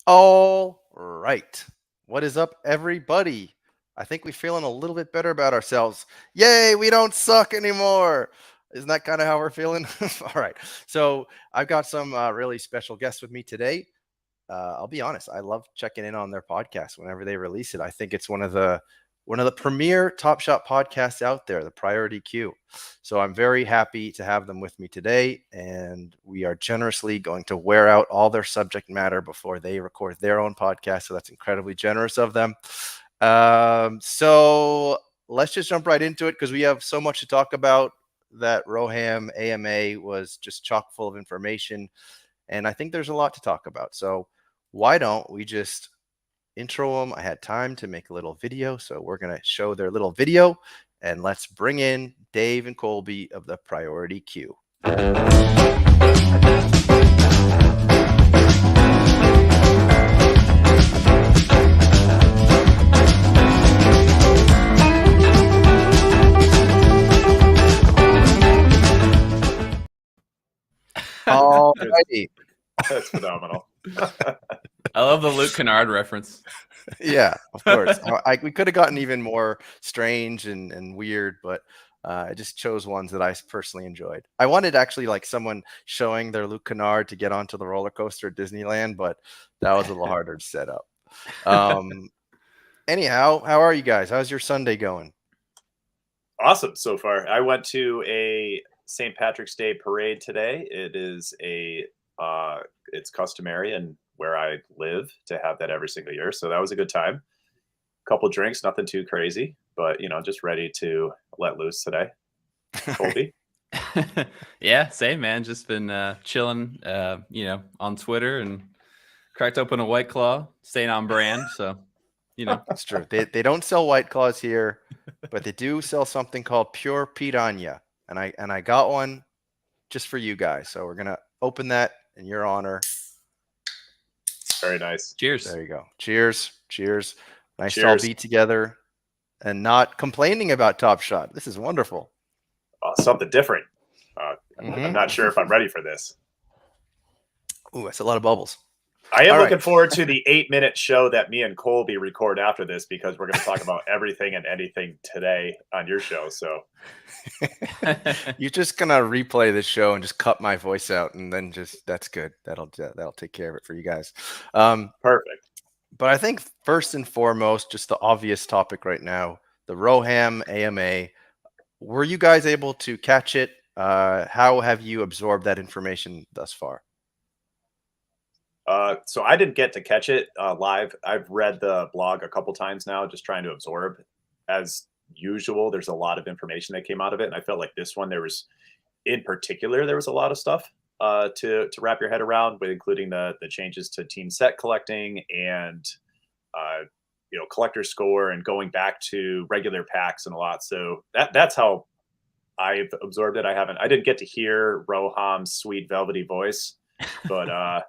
All right. What is up, everybody? I think we're feeling a little bit better about ourselves. Yay, we don't suck anymore. Isn't that kind of how we're feeling? All right. So I've got some really special guests with me today. I'll be honest, I love checking in on their podcast whenever they release it. I think it's one of the premier Top Shot podcasts out there, the Priority Queue. So I'm very happy to have them with me today, and we are generously going to wear out all their subject matter before they record their own podcast. So that's incredibly generous of them. So let's just jump right into it because we have so much to talk about. That Roham AMA was just chock full of information, and I think there's a lot to talk about. So why don't we just intro them? I had time to make a little video, so we're going to show their little video, and let's bring in Dave and Colby of the Priority Queue. All righty. That's phenomenal. I love the Luke Kennard reference. Yeah, of course. We could have gotten even more strange and weird, but I just chose ones that I personally enjoyed. I wanted actually like someone showing their Luke Kennard to get onto the roller coaster at Disneyland, but that was a little harder to set up. Anyhow, how are you guys? How's your Sunday going? Awesome so far. I went to a St. Patrick's Day parade today. It is it's customary and where I live to have that every single year. So that was a good time. Couple drinks, nothing too crazy, but just ready to let loose today. Colby? Yeah, same, man. Just been chilling, on Twitter and cracked open a White Claw, staying on brand. So, It's true. They don't sell White Claws here, but they do sell something called Pure Piranha. And I got one just for you guys. So we're gonna open that in your honor. Very nice. Cheers. There you go. Cheers. Cheers. Nice Cheers. to all be together and not complaining about Top Shot. This is wonderful. Something different. I'm not sure if I'm ready for this. Ooh, that's a lot of bubbles. I am All looking right. forward to the 8-minute show that me and Colby record after this because we're going to talk about everything and anything today on your show. So You're just gonna replay this show and just cut my voice out, and then that's good. That'll take care of it for you guys. perfect. But I think first and foremost, just the obvious topic right now, the Roham AMA. Were you guys able to catch it? How have you absorbed that information thus far? So I didn't get to catch it live. I've read the blog a couple times now, just trying to absorb. As usual, there's a lot of information that came out of it, and I felt like this one, there was a lot of stuff to wrap your head around, with including the changes to team set collecting and collector score and going back to regular packs and a lot. So that's how I've absorbed it. I didn't get to hear Roham's sweet velvety voice, but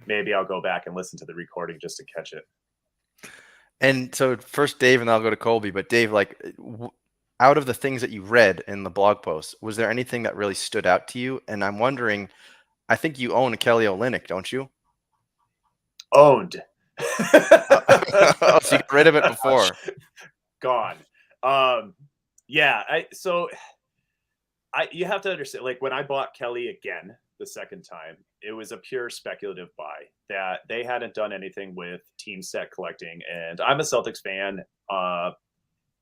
maybe I'll go back and listen to the recording just to catch it. And so first Dave, and then I'll go to Colby. But Dave, like, out of the things that you read in the blog post, was there anything that really stood out to you? And I'm wondering, I think you own a Kelly Olynyk, don't you? Owned. Oh, so you got rid of it before. Gone. Yeah. You have to understand, like, when I bought Kelly again the second time, it was a pure speculative buy that they hadn't done anything with team set collecting. And I'm a Celtics fan.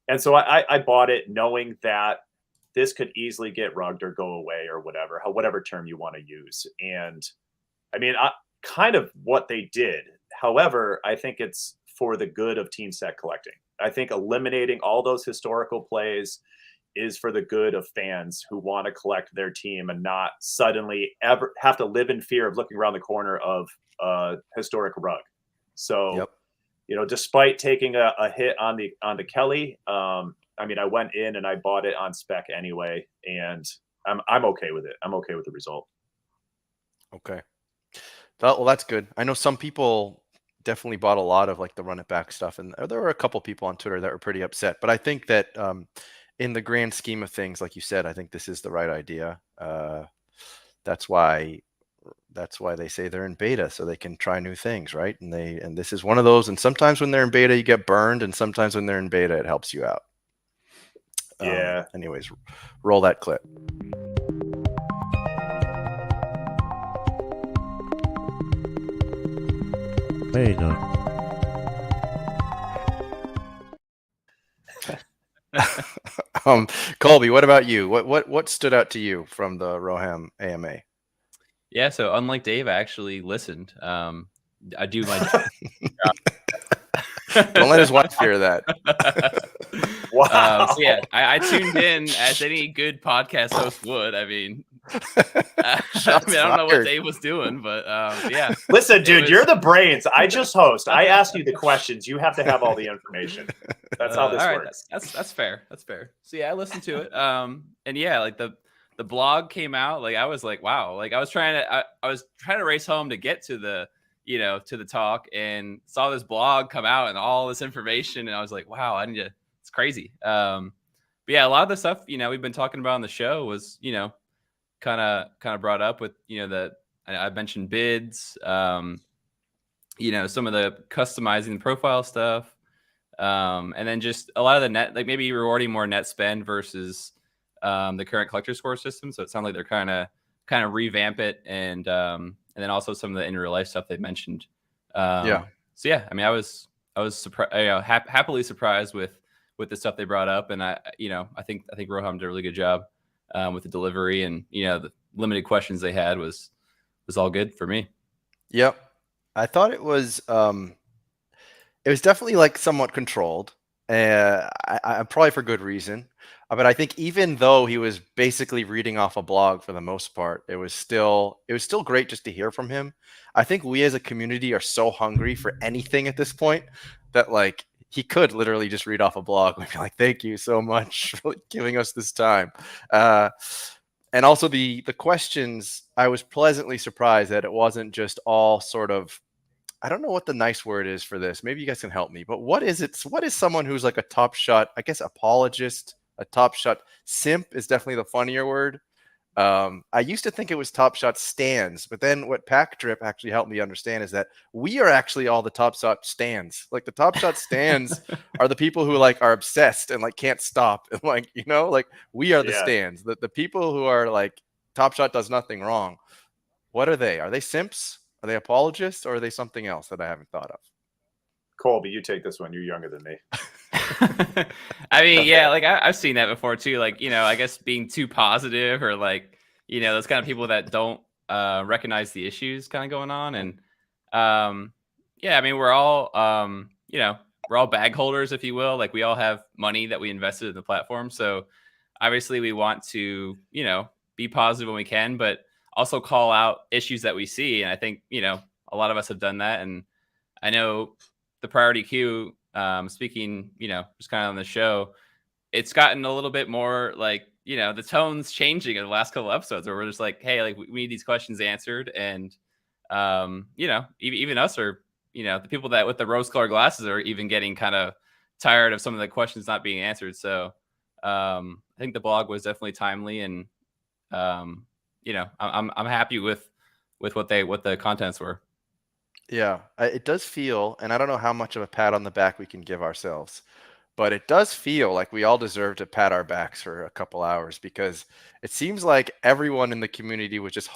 And so I bought it knowing that this could easily get rugged or go away or whatever term you want to use. And I mean, kind of what they did. However, I think it's for the good of team set collecting. I think eliminating all those historical plays is for the good of fans who want to collect their team and not suddenly ever have to live in fear of looking around the corner of a historic rug. So, yep. Despite taking a hit on the Kelly, I mean, I went in and I bought it on spec anyway, and I'm okay with it. I'm okay with the result. Okay. Well, that's good. I know some people definitely bought a lot of like the run it back stuff, and there were a couple people on Twitter that were pretty upset. But I think that in the grand scheme of things, like you said, I think this is the right idea. That's why they say they're in beta, so they can try new things, right? And this is one of those. And sometimes when they're in beta, you get burned, and sometimes when they're in beta, it helps you out. Yeah. Anyways, roll that clip. Hey, no. Colby, what about you? What stood out to you from the Roham AMA? Yeah, so unlike Dave, I actually listened. I do my job. Don't let his wife hear that. Wow. So yeah, I tuned in as any good podcast host would. I mean, I don't know what Dave was doing, but yeah. Listen, dude, you're the brains. I just host. I ask you the questions. You have to have all the information. That's how this works. That's fair. That's fair. So yeah, I listened to it. And yeah, like the blog came out. Like I was like, wow. Like I was trying to race home to get to the to the talk, and saw this blog come out and all this information, and I was like, wow, it's crazy. But yeah, a lot of the stuff we've been talking about on the show was kind of brought up with I mentioned bids, some of the customizing the profile stuff, and then just a lot of the net, like maybe rewarding more net spend versus the current collector score system. So it sounds like they're kind of revamp it, and then also some of the in real life stuff they mentioned. So yeah, I mean, I was surprised, happily surprised with the stuff they brought up, and I think Roham did a really good job with the delivery, and the limited questions they had was all good for me. Yep, I thought it was definitely like somewhat controlled, I probably for good reason. But I think even though he was basically reading off a blog for the most part, it was still great just to hear from him. I think we as a community are so hungry for anything at this point that like he could literally just read off a blog and be like, "Thank you so much for giving us this time." And also the questions, I was pleasantly surprised that it wasn't just all sort of, I don't know what the nice word is for this. Maybe you guys can help me. But what is it? What is someone who's like a Top Shot, I guess, apologist? A Top Shot simp is definitely the funnier word. I used to think it was Top Shot stands, but then what Pack Drip actually helped me understand is that we are actually all the Top Shot stands. Like the Top Shot stands are the people who like are obsessed and like can't stop. And like, like we are the stands. The people who are like Top Shot does nothing wrong. What are they? Are they simps? Are they apologists, or are they something else that I haven't thought of? Colby, you take this one. You're younger than me. I mean, yeah, like I've seen that before too. Like, I guess being too positive, or like, those kind of people that don't recognize the issues kind of going on. And Yeah, I mean, we're all, we're all bag holders, if you will. Like, we all have money that we invested in the platform. So obviously we want to, be positive when we can, but also call out issues that we see. And I think, a lot of us have done that. And I know the priority queue, speaking, just kind of on the show, it's gotten a little bit more like, the tone's changing in the last couple episodes where we're just like, hey, like we need these questions answered. And, even us are, the people that with the rose colored glasses are even getting kind of tired of some of the questions not being answered. So I think the blog was definitely timely, and, I'm happy with what the contents were. Yeah, it does feel, and I don't know how much of a pat on the back we can give ourselves, but it does feel like we all deserve to pat our backs for a couple hours, because it seems like everyone in the community was just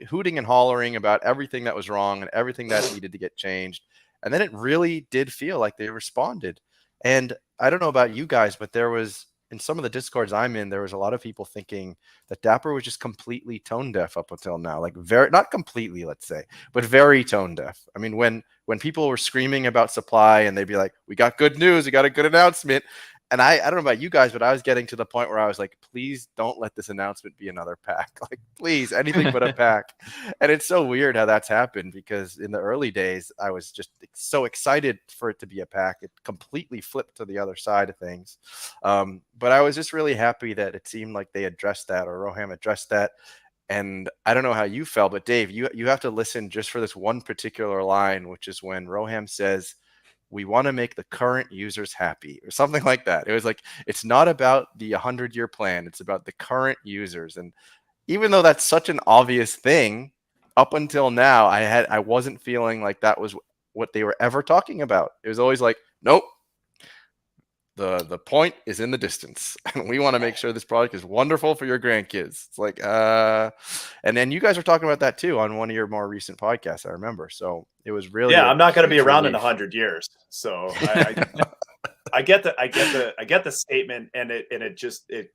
hooting and hollering about everything that was wrong and everything that needed to get changed. And then it really did feel like they responded. And I don't know about you guys, but there was, in some of the discords I'm in, there was a lot of people thinking that Dapper was just completely tone deaf up until now. Like, very, not completely, let's say, but very tone deaf. I mean, when people were screaming about supply and they'd be like, we got good news, we got a good announcement. And I don't know about you guys, but I was getting to the point where I was like, please don't let this announcement be another pack. Like, please, anything but a pack. And it's so weird how that's happened, because in the early days, I was just so excited for it to be a pack. It completely flipped to the other side of things. But I was just really happy that it seemed like they addressed that, or Roham addressed that. And I don't know how you felt, but Dave, you have to listen just for this one particular line, which is when Roham says, we want to make the current users happy, or something like that. It was like, it's not about the 100-year plan, it's about the current users. And even though that's such an obvious thing, up until now, I wasn't feeling like that was what they were ever talking about. It was always like, nope, the point is in the distance, and we want to make sure this product is wonderful for your grandkids. It's like, and then you guys were talking about that too on one of your more recent podcasts, I remember. So it was really, I'm not going to be huge around in relief. 100 years. So I get the statement, and it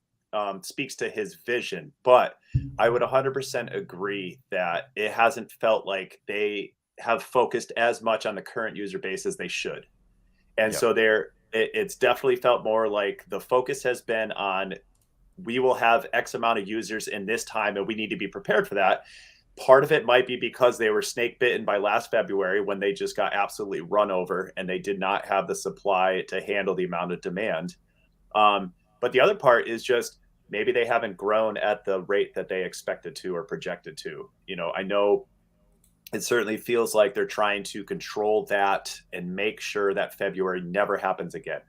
speaks to his vision, but I would 100% agree that it hasn't felt like they have focused as much on the current user base as they should. And Yep. so it's definitely felt more like the focus has been on, we will have X amount of users in this time, and we need to be prepared for that. Part of it might be because they were snake bitten by last February, when they just got absolutely run over and they did not have the supply to handle the amount of demand. But the other part is just, maybe they haven't grown at the rate that they expected to or projected to. I know it certainly feels like they're trying to control that and make sure that February never happens again.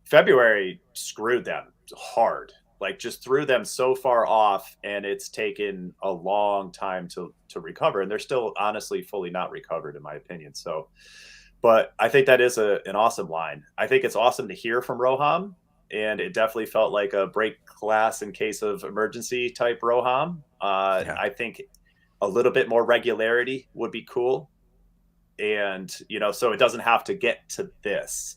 February screwed them hard, like just threw them so far off, and it's taken a long time to recover. And they're still honestly fully not recovered, in my opinion. So, but I think that is an awesome line. I think it's awesome to hear from Roham, and it definitely felt like a break glass in case of emergency type Roham. Yeah. I think a little bit more regularity would be cool. And, so it doesn't have to get to this.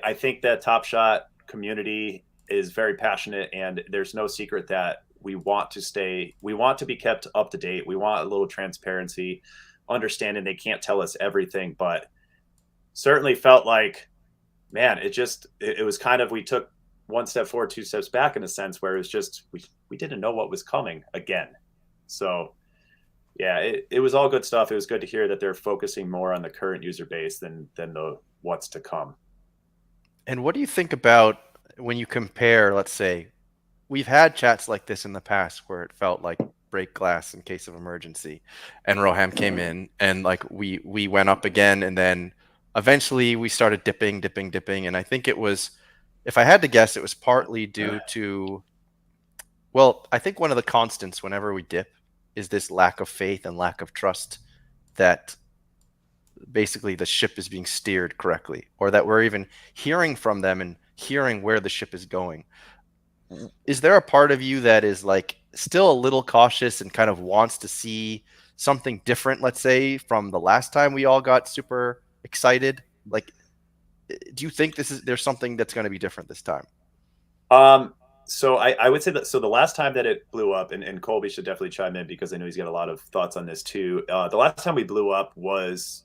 I think that Top Shot community is very passionate, and there's no secret that we want to be kept up to date. We want a little transparency, understanding they can't tell us everything, but certainly felt like, man, it was kind of, we took one step forward, two steps back, in a sense, where it was just, we didn't know what was coming again. So yeah, it was all good stuff. It was good to hear that they're focusing more on the current user base than the what's to come. And what do you think about when you compare, let's say, we've had chats like this in the past where it felt like break glass in case of emergency, and Roham came in, and like we went up again, and then eventually we started dipping. And I think it was, if I had to guess, it was partly due to, well, I think one of the constants whenever we dip is this lack of faith and lack of trust that basically the ship is being steered correctly, or that we're even hearing from them and hearing where the ship is going. Is there a part of you that is like still a little cautious and kind of wants to see something different, let's say, from the last time we all got super excited? Like, do you think there's something that's going to be different this time? So I would say that, so the last time that it blew up, and Colby should definitely chime in because I know he's got a lot of thoughts on this too. The last time we blew up was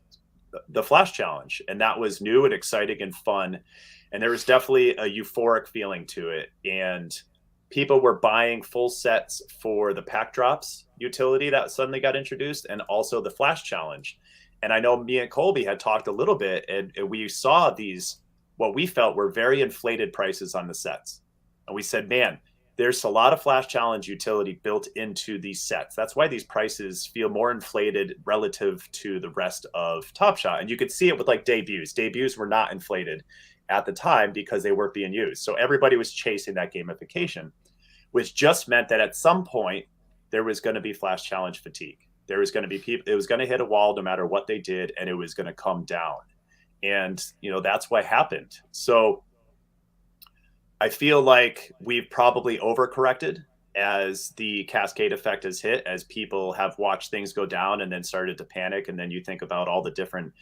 the Flash Challenge, and that was new and exciting and fun. And there was definitely a euphoric feeling to it. And people were buying full sets for the pack drops utility that suddenly got introduced, and also the Flash Challenge. And I know me and Colby had talked a little bit, and we saw these, what we felt were very inflated prices on the sets. And we said, man, there's a lot of Flash Challenge utility built into these sets. That's why these prices feel more inflated relative to the rest of Top Shot. And you could see it with like debuts. Debuts were not inflated at the time because they weren't being used. So everybody was chasing that gamification, which just meant that at some point there was going to be Flash Challenge fatigue. There was going to be people, it was going to hit a wall no matter what they did, and it was going to come down. And, that's what happened. So I feel like we've probably overcorrected as the cascade effect has hit, as people have watched things go down and then started to panic. And then you think about all the different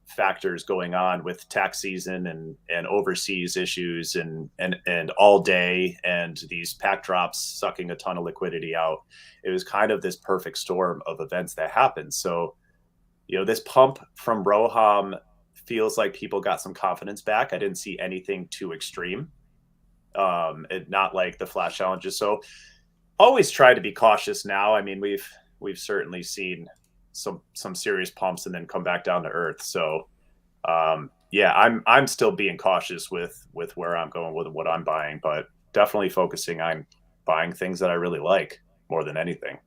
factors going on with tax season and overseas issues and all day, and these pack drops sucking a ton of liquidity out. It was kind of this perfect storm of events that happened. So, this pump from Roham feels like people got some confidence back. I didn't see anything too extreme. Not like the Flash challenges. So always try to be cautious now. I mean, we've certainly seen some serious pumps and then come back down to earth. So I'm still being cautious with where I'm going with what I'm buying, but definitely focusing on buying things that I really like more than anything.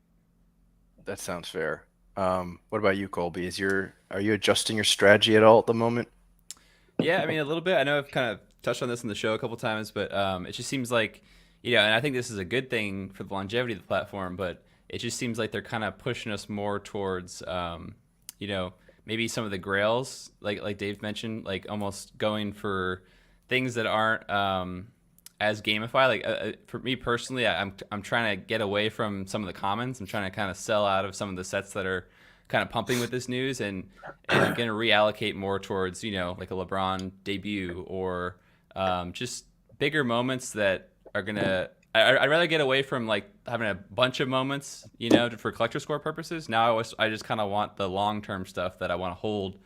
That sounds fair. What about you, Colby? Are you adjusting your strategy at all at the moment? Yeah, I mean, a little bit. I know I've kind of touched on this in the show a couple times, but it just seems like, and I think this is a good thing for the longevity of the platform, but it just seems like they're kind of pushing us more towards, maybe some of the grails, like Dave mentioned, like almost going for things that aren't as gamified. Like for me personally, I'm trying to get away from some of the commons. I'm trying to kind of sell out of some of the sets that are kind of pumping with this news, and I'm going to reallocate more towards, like a LeBron debut or just bigger moments that are going to, I'd rather get away from like having a bunch of moments, for collector score purposes. Now I just kind of want the long-term stuff that I want to hold,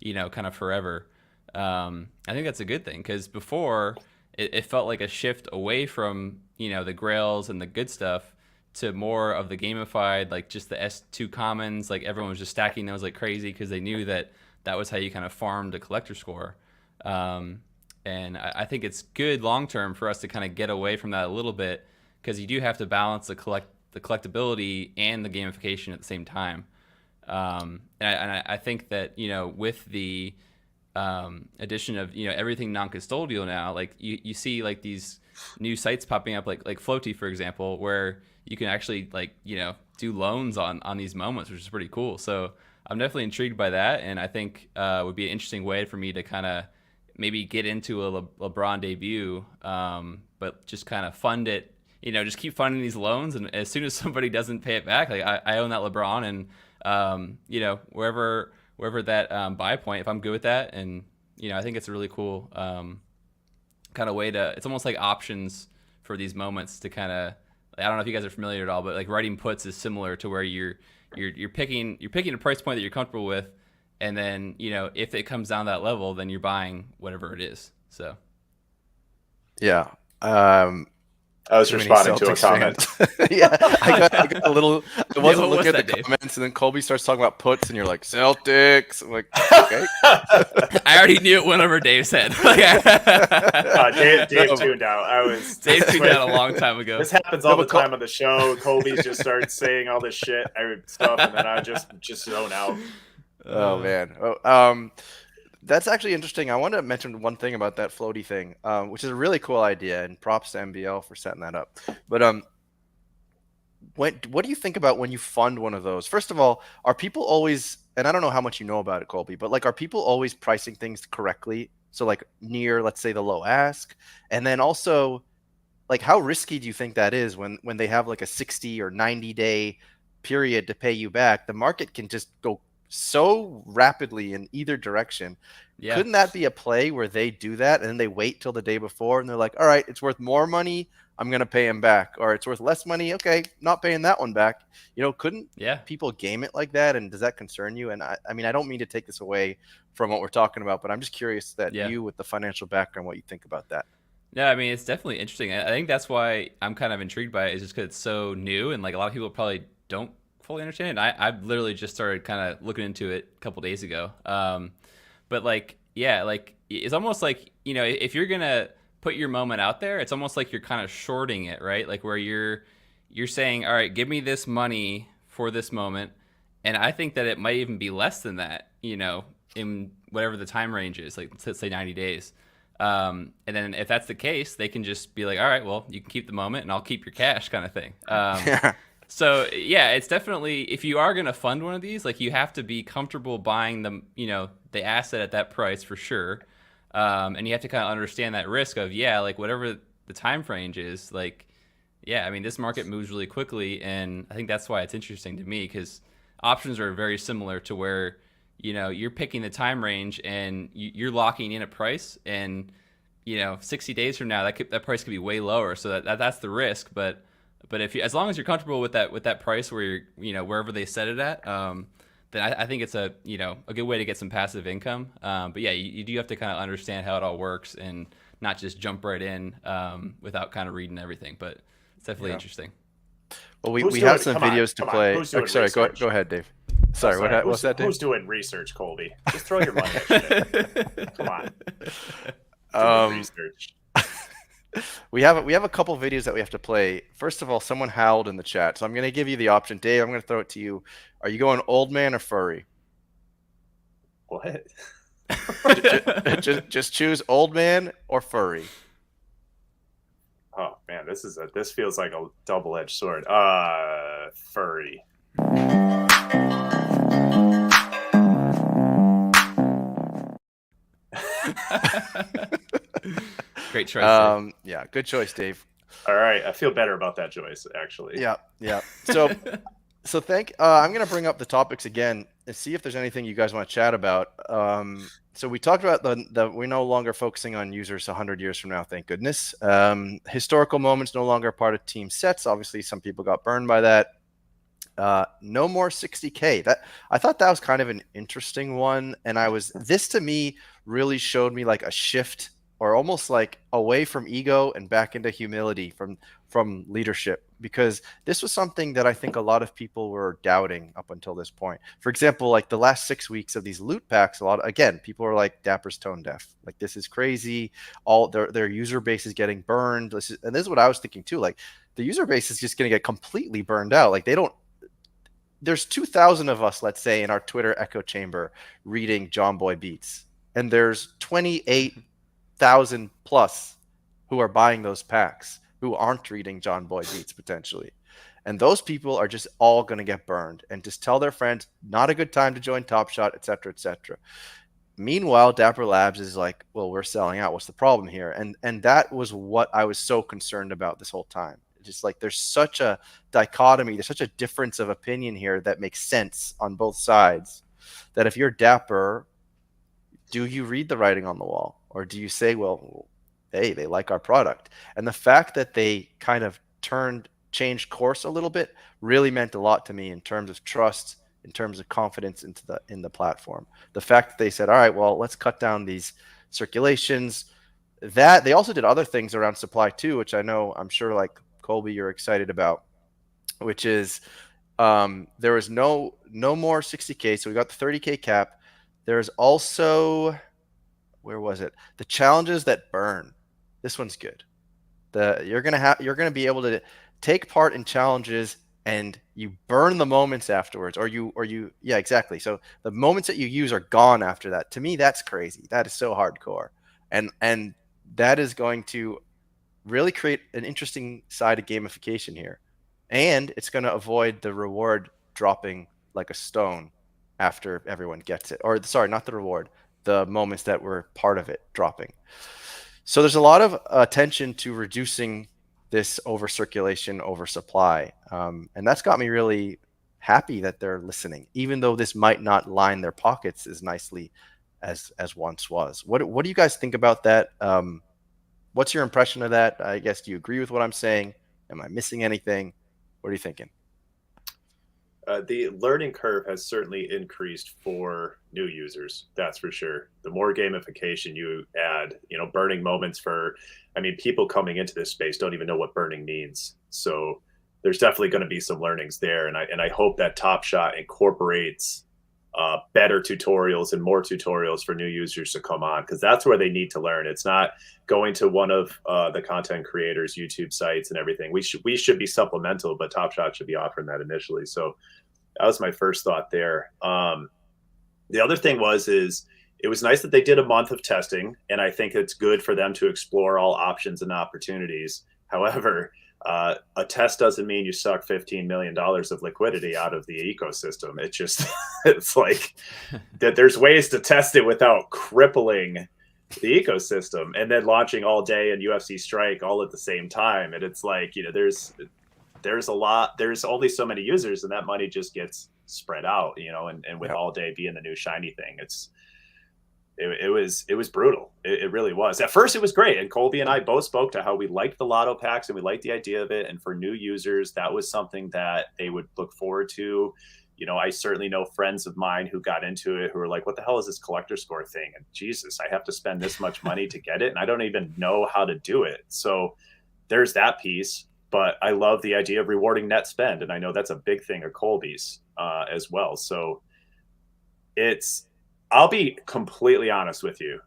kind of forever. I think that's a good thing, because before it felt like a shift away from, the grails and the good stuff to more of the gamified, like just the S2 commons. Like everyone was just stacking those like crazy because they knew that was how you kind of farmed a collector score. And I think it's good long term for us to kind of get away from that a little bit, because you do have to balance the collectability and the gamification at the same time. And I think that, with the addition of, everything non-custodial now, like you see like these new sites popping up, like Flowty, for example, where you can actually like, do loans on these moments, which is pretty cool. So I'm definitely intrigued by that. And I think would be an interesting way for me to kind of maybe get into a LeBron debut, but just kind of fund it, just keep funding these loans. And as soon as somebody doesn't pay it back, like I own that LeBron, and, wherever that buy point, if I'm good with that. And, I think it's a really cool kind of way to, it's almost like options for these moments to kind of, I don't know if you guys are familiar at all, but like writing puts is similar to where you're picking a price point that you're comfortable with, and then if it comes down that level, then you're buying whatever it is. So yeah, I was responding to a comment. Yeah, I got a little. I wasn't what's looking at that, the Dave? comments, and then Colby starts talking about puts, and you're like Celtics. I'm like, okay. I already knew it went over Dave's head. Dave tuned out. Dave tuned out a long time ago. This happens all the time on the show. Colby just starts saying all this shit stuff, and then I just zone out. Oh man. That's actually interesting. I want to mention one thing about that Flowty thing, which is a really cool idea, and props to MBL for setting that up. But what do you think about when you fund one of those? First of all, are people always, and I don't know how much you know about it, Colby, but like, are people always pricing things correctly? So like near, let's say, the low ask, and then also, like, how risky do you think that is when they have like a 60 or 90 day period to pay you back? The market can just go so rapidly in either direction. Yeah. Couldn't that be a play where they do that and then they wait till the day before and they're like, all right, it's worth more money. I'm going to pay him back, or it's worth less money. Okay, not paying that one back. Couldn't people game it like that? And does that concern you? And I mean, I don't mean to take this away from what we're talking about, but I'm just curious that you with the financial background, what you think about that. No, I mean, it's definitely interesting. I think that's why I'm kind of intrigued by it, is just because it's so new, and like a lot of people probably don't fully understand it. I've literally just started kind of looking into it a couple days ago. But like, yeah, like it's almost like, if you're gonna put your moment out there, it's almost like you're kind of shorting it, right? Like where you're saying, all right, give me this money for this moment, and I think that it might even be less than that, in whatever the time range is, like let's say 90 days. And then if that's the case, they can just be like, all right, well, you can keep the moment and I'll keep your cash, kind of thing. So yeah, it's definitely, if you are going to fund one of these, like you have to be comfortable buying the asset at that price for sure. And you have to kind of understand that risk of, like whatever the time frame is, like, I mean, this market moves really quickly. And I think that's why it's interesting to me, because options are very similar to where, you're picking the time range and you're locking in a price, and 60 days from now that price could be way lower. So that's the risk. But if as long as you're comfortable with that price where you're wherever they set it at, then I think it's a good way to get some passive income. But yeah, you do have to kind of understand how it all works and not just jump right in without kind of reading everything. But it's definitely interesting. Well, we have some videos to play. Sorry, go ahead, Dave. Sorry, what's that, Dave? Who's doing research, Colby? Just throw your money at shit. Come on. Research. We have a couple videos that we have to play. First of all, someone howled in the chat, so I'm going to give you the option. Dave, I'm going to throw it to you. Are you going old man or furry? What? just choose old man or furry. Oh man, this feels like a double-edged sword. Furry. Great choice. Yeah, good choice, Dave. All right, I feel better about that choice, actually. Yeah. So I'm going to bring up the topics again and see if there's anything you guys want to chat about. So we talked about we're no longer focusing on users 100 years from now, thank goodness. Historical moments no longer part of team sets. Obviously, some people got burned by that. No more 60K. I thought that was kind of an interesting one, and this to me really showed me like a shift, or almost like away from ego and back into humility from leadership, because this was something that I think a lot of people were doubting up until this point. For example, like the last 6 weeks of these loot packs, people are like, Dapper's tone deaf. Like, this is crazy. All their user base is getting burned. This is what I was thinking too. Like, the user base is just going to get completely burned out. Like, there's 2,000 of us, let's say, in our Twitter echo chamber reading John Boy Beats, and there's 28,000 plus who are buying those packs who aren't reading John Boy Beats potentially. And those people are just all going to get burned and just tell their friends, not a good time to join Top Shot, et cetera, et cetera. Meanwhile, Dapper Labs is like, well, we're selling out. What's the problem here? And that was what I was so concerned about this whole time. Just like, there's such a dichotomy, there's such a difference of opinion here that makes sense on both sides, that if you're Dapper, do you read the writing on the wall? Or do you say, well, hey, they like our product? And the fact that they kind of changed course a little bit really meant a lot to me in terms of trust, in terms of confidence in the platform. The fact that they said, all right, well, let's cut down these circulations. That they also did other things around supply too, which I'm sure like Colby, you're excited about, which is there was no more 60K. So we got the 30K cap. There's also, where was it? The challenges that burn. This one's good. You're gonna be able to take part in challenges and you burn the moments afterwards, yeah, exactly. So the moments that you use are gone after that. To me, that's crazy. That is so hardcore, and that is going to really create an interesting side of gamification here, and it's going to avoid the reward dropping like a stone after everyone gets it, or sorry, not the reward, the moments that were part of it dropping. So there's a lot of attention to reducing this over circulation, oversupply, and that's got me really happy that they're listening, even though this might not line their pockets as nicely as once was. What do you guys think about that? What's your impression of that? I guess, do you agree with what I'm saying? Am I missing anything? What are you thinking? The learning curve has certainly increased for new users. That's for sure. The more gamification you add, burning moments people coming into this space don't even know what burning means. So there's definitely going to be some learnings there. And I hope that Top Shot incorporates better tutorials and more tutorials for new users to come on, because that's where they need to learn. It's not going to one of the content creators' YouTube sites and everything. We should be supplemental, but Top Shot should be offering that initially. So that was my first thought there. The other thing is it was nice that they did a month of testing, and I think it's good for them to explore all options and opportunities. However, a test doesn't mean you suck $15 million of liquidity out of the ecosystem. It just, it's like that there's ways to test it without crippling the ecosystem, and then launching All Day and UFC Strike all at the same time. And it's like, there's only so many users, and that money just gets spread out, and with All Day being the new shiny thing, it was brutal. It really was. At first it was great. And Colby and I both spoke to how we liked the lotto packs and we liked the idea of it. And for new users, that was something that they would look forward to. I certainly know friends of mine who got into it who were like, what the hell is this collector score thing? And Jesus, I have to spend this much money to get it, and I don't even know how to do it. So there's that piece. But I love the idea of rewarding net spend. And I know that's a big thing of Colby's as well. So I'll be completely honest with you.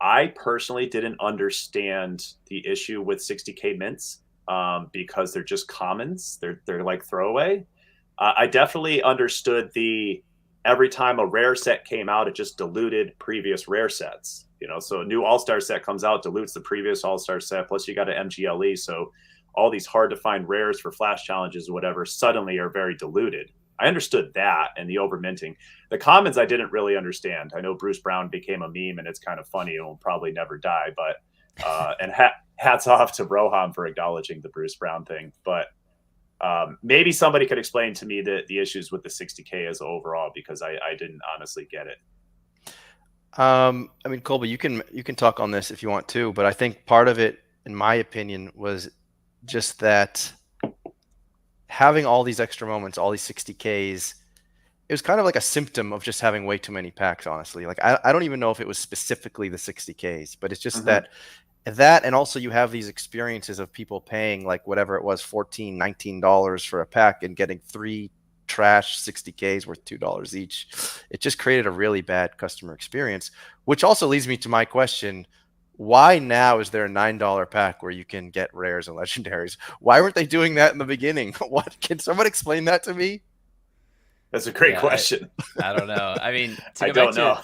I personally didn't understand the issue with 60K mints because they're just commons. They're like throwaway. I definitely understood every time a rare set came out, it just diluted previous rare sets. So a new All-Star set comes out, dilutes the previous All-Star set. Plus you got an MGLE. So all these hard to find rares for flash challenges or whatever suddenly are very diluted. I understood that and the overminting. The commons I didn't really understand. I know Bruce Brown became a meme and it's kind of funny and will probably never die, but and hats off to Roham for acknowledging the Bruce Brown thing. But maybe somebody could explain to me the issues with the 60K as overall, because I didn't honestly get it. Colby, you can talk on this if you want to, but I think part of it, in my opinion, was just that having all these extra moments, all these 60Ks, it was kind of like a symptom of just having way too many packs, honestly. Like, I don't even know if it was specifically the 60Ks, but it's just that, and also you have these experiences of people paying like whatever it was, $14, $19 for a pack and getting 3 trash 60Ks worth $2 each. It just created a really bad customer experience, which also leads me to my question. Why now is there a $9 pack where you can get rares and legendaries? Why weren't they doing that in the beginning? What? Can someone explain that to me? That's a great question. I don't know. I mean, I don't know.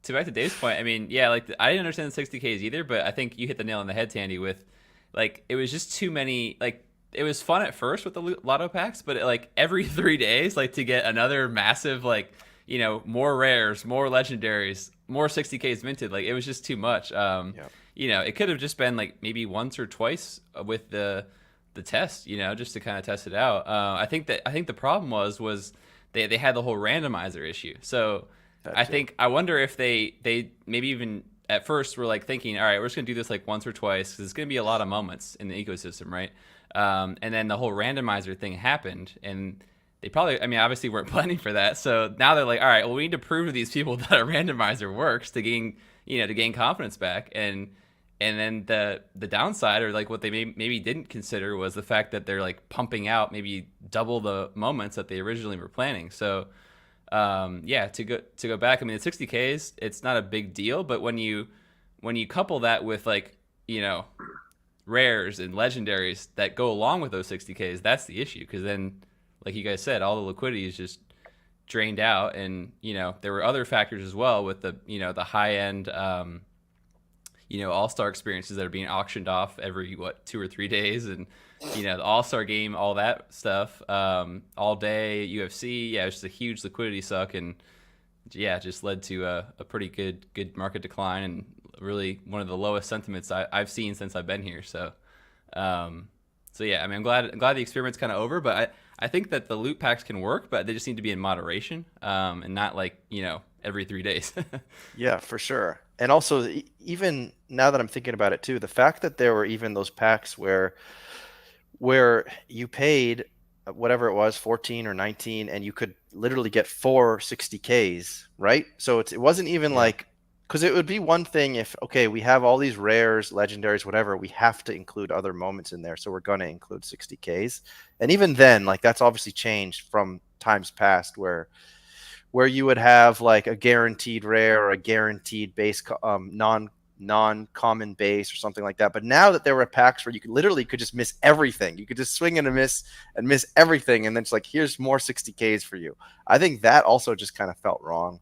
To back to Dave's point, I mean, yeah, like I didn't understand the 60Ks either, but I think you hit the nail on the head, Tandy, with like it was just too many. Like it was fun at first with the lotto packs, but like every 3 days, like to get another massive, like, more rares, more legendaries, more 60Ks minted, like it was just too much. It could have just been like maybe once or twice with the test, just to kind of test it out. I think the problem was they had the whole randomizer issue. So I wonder if they maybe even at first were like thinking, all right, we're just gonna do this like once or twice because it's gonna be a lot of moments in the ecosystem, right? And then the whole randomizer thing happened, and they probably, obviously weren't planning for that. So now they're like, all right, well, we need to prove to these people that a randomizer works to gain confidence back. And then the downside, or like what they maybe didn't consider, was the fact that they're like pumping out maybe double the moments that they originally were planning. So to go back, the 60Ks, it's not a big deal, but when you couple that with like, rares and legendaries that go along with those 60Ks, that's the issue. Because then, like you guys said, all the liquidity is just drained out, and there were other factors as well with the the high end all-star experiences that are being auctioned off every 2 or 3 days, and the all-star game, all that stuff, all day UFC. It was just a huge liquidity suck, and it just led to a pretty good market decline, and really one of the lowest sentiments I've seen since I've been here. So I'm glad the experiment's kind of over, but I think that the loot packs can work, but they just need to be in moderation, and not like every 3 days. Yeah, for sure. And also, even now that I'm thinking about it too, the fact that there were even those packs where you paid whatever it was, 14 or 19, and you could literally get 4 60Ks, right? So it wasn't even like, because it would be one thing if, okay, we have all these rares, legendaries, whatever, we have to include other moments in there, so we're going to include 60Ks. And even then, like, that's obviously changed from times past where you would have like a guaranteed rare or a guaranteed base non-common base or something like that. But now that there were packs where you could just miss everything, you could just swing and miss everything, and then it's like, here's more 60Ks for you. I think that also just kind of felt wrong,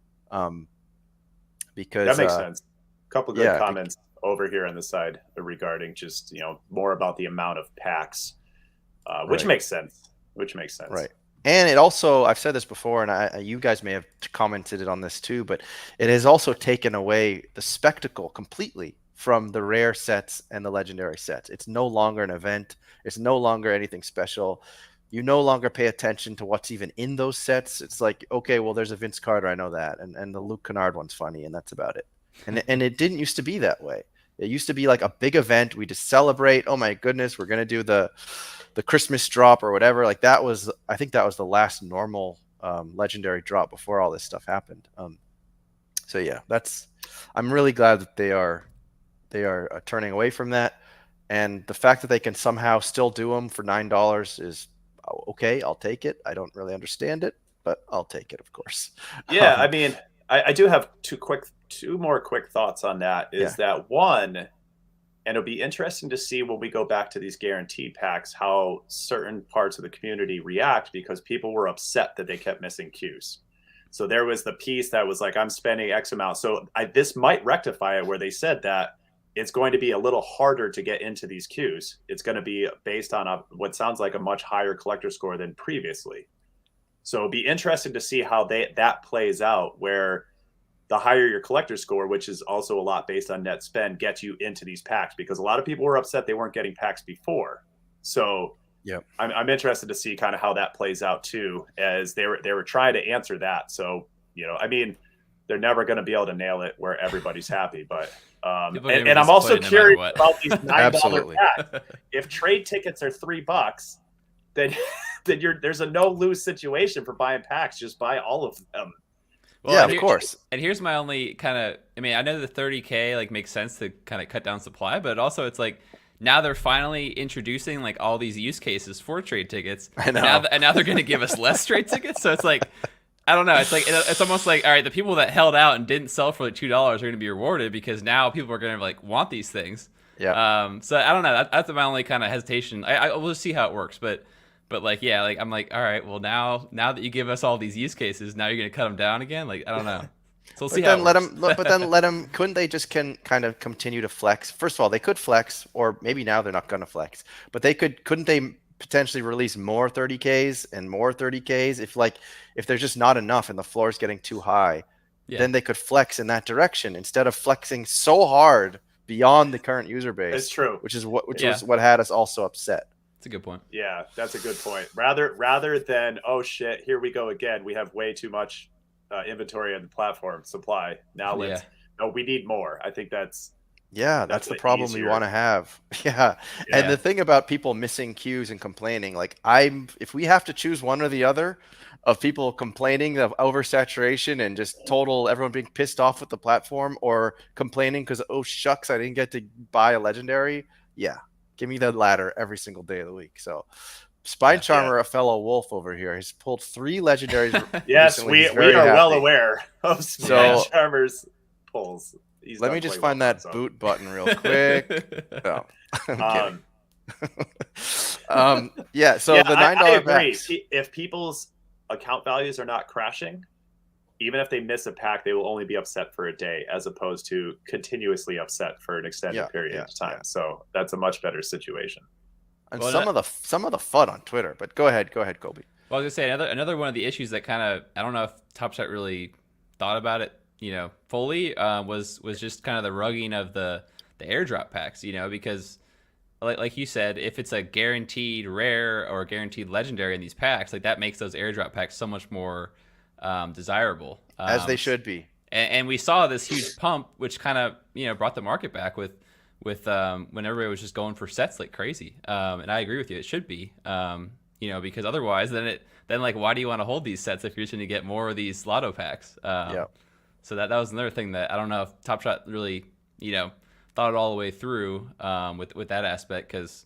because that makes sense. A couple good yeah, comments over here on the side regarding just more about the amount of packs, which Right. makes sense. Right. And it also, I've said this before, and you guys may have commented on this too, but it has also taken away the spectacle completely from the rare sets and the legendary sets. It's no longer an event. It's no longer anything special. You no longer pay attention to what's even in those sets. It's like, okay, well, there's a Vince Carter, I know that, and the Luke Kennard one's funny, and that's about it. And it didn't used to be that way. It used to be like a big event. We just celebrate. Oh my goodness, we're gonna do the Christmas drop or whatever. Like, that was, I think that was the last normal legendary drop before all this stuff happened. So yeah, I'm really glad that they are turning away from that, and the fact that they can somehow still do them for $9 is okay. I'll take it. I don't really understand it, but I'll take it, of course. Yeah, I mean, I do have two more quick thoughts on that. Is that one, and it'll be interesting to see when we go back to these guaranteed packs how certain parts of the community react, because people were upset that they kept missing queues. So there was the piece that was like, I'm spending X amount. So this might rectify it, where they said that it's going to be a little harder to get into these queues. It's going to be based on what sounds like a much higher collector score than previously. So it'd be interesting to see how that plays out, where the higher your collector score, which is also a lot based on net spend, gets you into these packs, because a lot of people were upset they weren't getting packs before. So yeah, I'm interested to see kind of how that plays out too, as they were trying to answer that. So, I mean, they're never going to be able to nail it where everybody's happy, but and I'm also curious about these $9 packs. If trade tickets are $3, then there's a no lose situation for buying packs. Just buy all of them. Well, yeah, of course. And here's my only kind of, I mean, I know the 30K like makes sense to kind of cut down supply, but also it's like, now they're finally introducing like all these use cases for trade tickets. I know. And now they're going to give us less trade tickets. So it's like, I don't know. It's like, it's almost like, all right, the people that held out and didn't sell for like $2 are going to be rewarded, because now people are going to like want these things. Yeah. So I don't know. That's my only kind of hesitation. We'll see how it works, but like, yeah, like I'm like, all right, well now that you give us all these use cases, now you're going to cut them down again. Like, I don't know. So we'll see how it works. But then let them. Couldn't they just kind of continue to flex? First of all, they could flex, or maybe now they're not going to flex. But couldn't they potentially release more 30Ks and more 30Ks if there's just not enough and the floor is getting too high? Yeah. Then they could flex in that direction instead of flexing so hard beyond the current user base. It's true. Which was what had us all so upset. That's a good point. Yeah, that's a good point. Rather than, oh shit, here we go again. We have way too much inventory on the platform supply. Now we need more. I think that's the problem we want to have. Yeah. And the thing about people missing queues and complaining, like, if we have to choose one or the other of people complaining of oversaturation and just total everyone being pissed off with the platform, or complaining because, oh shucks, I didn't get to buy a legendary. Yeah. Give me the latter every single day of the week. So Spine Charmer, a fellow wolf over here, has pulled 3 legendaries. Yes, we are well aware of Spine Charmer's pulls. Let me just find that boot button real quick. No, I'm kidding. Yeah, so the $9 I agree. packs. If people's account values are not crashing, even if they miss a pack, they will only be upset for a day, as opposed to continuously upset for an extended period of time. So that's a much better situation. And some of the fun on Twitter. But go ahead, Colby. Well, I was gonna say another one of the issues that kind of, I don't know if Top Shot really thought about it, fully, was just kind of the rugging of the airdrop packs, because like you said, if it's a guaranteed rare or guaranteed legendary in these packs, like that makes those airdrop packs so much more desirable, as they should be. And we saw this huge pump, which kind of brought the market back with when everybody was just going for sets like crazy. And I agree with you, it should be, because otherwise then like why do you want to hold these sets if you're just going to get more of these lotto packs? Yeah. So that was another thing that I don't know if Top Shot really thought it all the way through with that aspect, because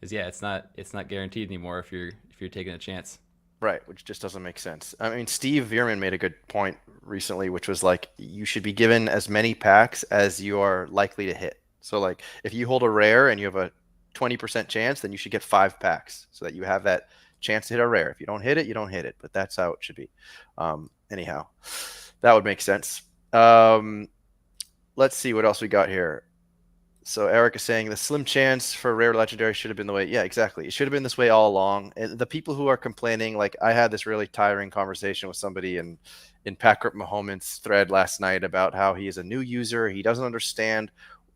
yeah, it's not guaranteed anymore if you're taking a chance. Right, which just doesn't make sense. I mean, Steve Veerman made a good point recently, which was like you should be given as many packs as you are likely to hit. So like if you hold a rare and you have a 20% chance, then you should get 5 packs so that you have that chance to hit a rare. If you don't hit it, you don't hit it. But that's how it should be. Anyhow, that would make sense. Let's see what else we got here. So Eric is saying the slim chance for rare legendary should have been the way. Yeah, exactly. It should have been this way all along. And the people who are complaining, like I had this really tiring conversation with somebody in Patrick Mahoman's thread last night about how he is a new user. He doesn't understand.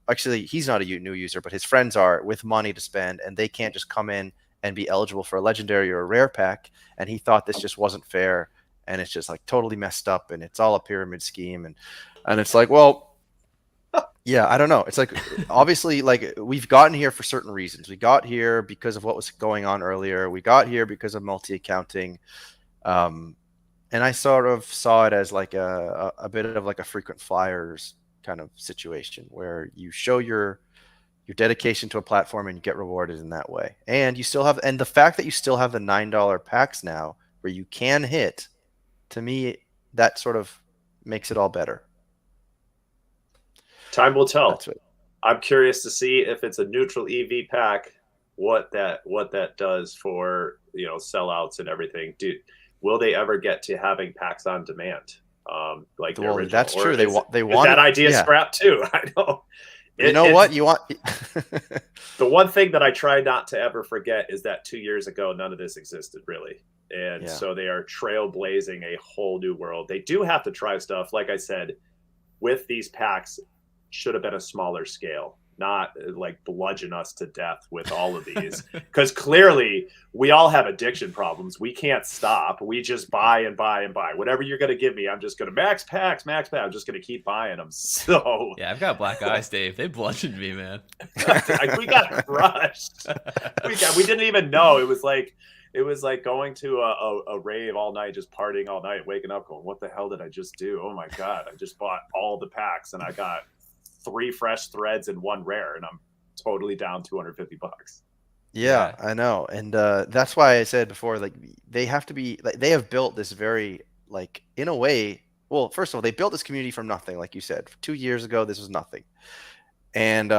Actually, he's not a new user, but his friends are with money to spend, and they can't just come in and be eligible for a legendary or a rare pack. And he thought this just wasn't fair, and it's just like totally messed up, and it's all a pyramid scheme. And it's like, well, yeah, I don't know. It's like, obviously, like we've gotten here for certain reasons. We got here because of what was going on earlier. We got here because of multi-accounting. And I sort of saw it as like a bit of like a frequent flyers kind of situation where you show your dedication to a platform and you get rewarded in that way. And you still have, and the fact that you still have the $9 packs now where you can hit, to me, that sort of makes it all better. Time will tell. I'm curious to see if it's a neutral EV pack, what that does for sellouts and everything. Will they ever get to having packs on demand? Like the original? That's true. They want that idea scrapped too. I know. What you want. The one thing that I try not to ever forget is that 2 years ago, none of this existed really. And so they are trailblazing a whole new world. They do have to try stuff. Like I said, with these packs, should have been a smaller scale, not like bludgeon us to death with all of these, because clearly we all have addiction problems. We can't stop. We just buy and buy and buy whatever you're going to give me. I'm just going to max packs. I'm just going to keep buying them. So yeah, I've got black eyes, Dave. They bludgeoned me, man. We got crushed. We didn't even know. It was like going to a rave all night, just partying all night, waking up going, what the hell did I just do? Oh my God. I just bought all the packs and I got 3 fresh threads and 1 rare, and I'm totally down $250. Yeah, I know. And that's why I said before, like they have to be, like they have built this very, like in a way, well, first of all, they built this community from nothing. Like you said, 2 years ago, this was nothing. And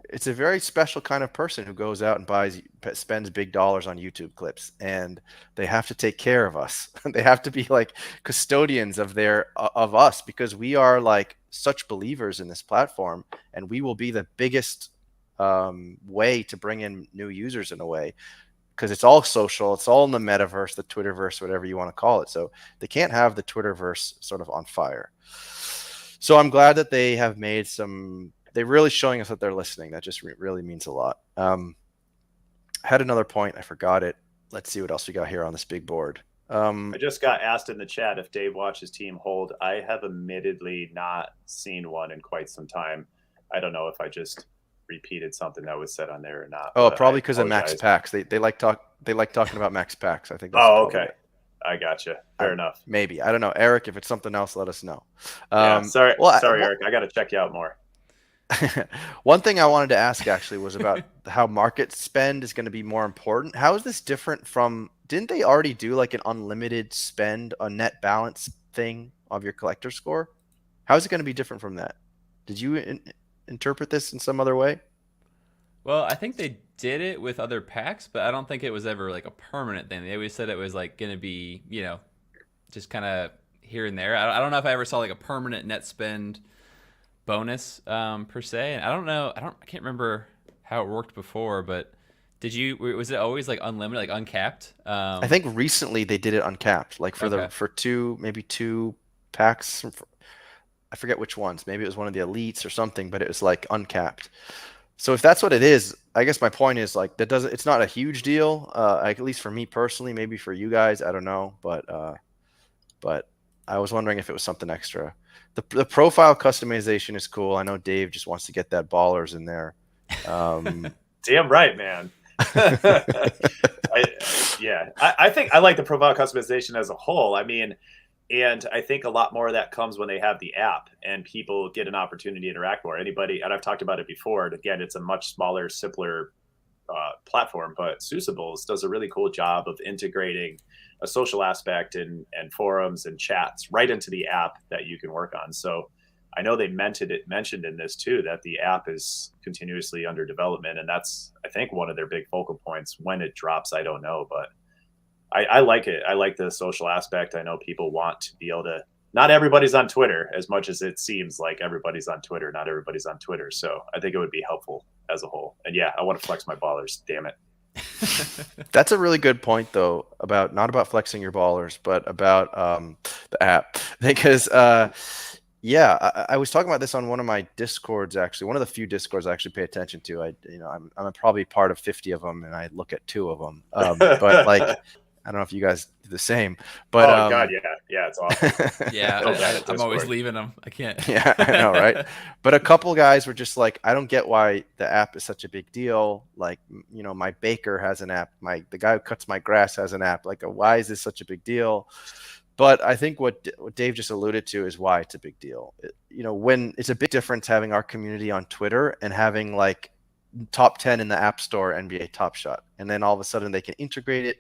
it's a very special kind of person who goes out and spends big dollars on YouTube clips, and they have to take care of us. They have to be like custodians of us, because we are like such believers in this platform, and we will be the biggest way to bring in new users in a way, because it's all social, it's all in the metaverse, the Twitterverse, whatever you want to call it. So they can't have the Twitterverse sort of on fire. So I'm glad that they have made they're really showing us that they're listening. That just really means a lot. Had another point. I forgot it. Let's see what else we got here on this big board. I just got asked in the chat if Dave watched his team hold. I have admittedly not seen one in quite some time. I don't know if I just repeated something that was said on there or not. Oh, probably because of max packs. They like talking about max packs. I think. That's okay. I gotcha. Fair enough. Maybe. I don't know. Eric, if it's something else, let us know. Sorry, Eric. I got to check you out more. One thing I wanted to ask actually was about how market spend is going to be more important. How is this different from, didn't they already do like an unlimited spend on net balance thing of your collector score? How is it going to be different from that? Did you interpret this in some other way? Well, I think they did it with other packs, but I don't think it was ever like a permanent thing. They always said it was like going to be, just kind of here and there. I don't know if I ever saw like a permanent net spend bonus per se, and I don't know, I can't remember how it worked before, but was it always like unlimited, like uncapped? I think recently they did it uncapped, like for 2 packs. I forget which ones. Maybe it was one of the elites or something, but it was like uncapped. So if that's what it is, I guess my point is like it's not a huge deal, at least for me personally. Maybe for you guys, I don't know, but I was wondering if it was something extra. The profile customization is cool. I know Dave just wants to get that ballers in there. Damn right, man. I think I like the profile customization as a whole. I mean, and I think a lot more of that comes when they have the app and people get an opportunity to interact more. Anybody, and I've talked about it before, and again, it's a much smaller, simpler platform, but Susables does a really cool job of integrating a social aspect and forums and chats right into the app that you can work on. So I know they mentioned in this too, that the app is continuously under development, and that's, I think, one of their big focal points. When it drops, I don't know, but I like it. I like the social aspect. I know people want to be able to, not everybody's on Twitter as much as it seems like everybody's on Twitter. Not everybody's on Twitter. So I think it would be helpful as a whole. And yeah, I want to flex my ballers. Damn it. That's a really good point, though, about not about flexing your ballers, but about the app. Because, yeah, I was talking about this on one of my Discords, actually. One of the few Discords I actually pay attention to. I'm probably part of 50 of them, and I look at 2 of them. But, like, I don't know if you guys do the same. But, oh, God, yeah, it's awesome. Yeah, I'm always leaving them. I can't. Yeah, I know, right? But a couple guys were just like, I don't get why the app is such a big deal. Like, my baker has an app. The guy who cuts my grass has an app. Like, why is this such a big deal? But I think what Dave just alluded to is why it's a big deal. When it's a big difference having our community on Twitter and having like top 10 in the App Store NBA Top Shot, and then all of a sudden they can integrate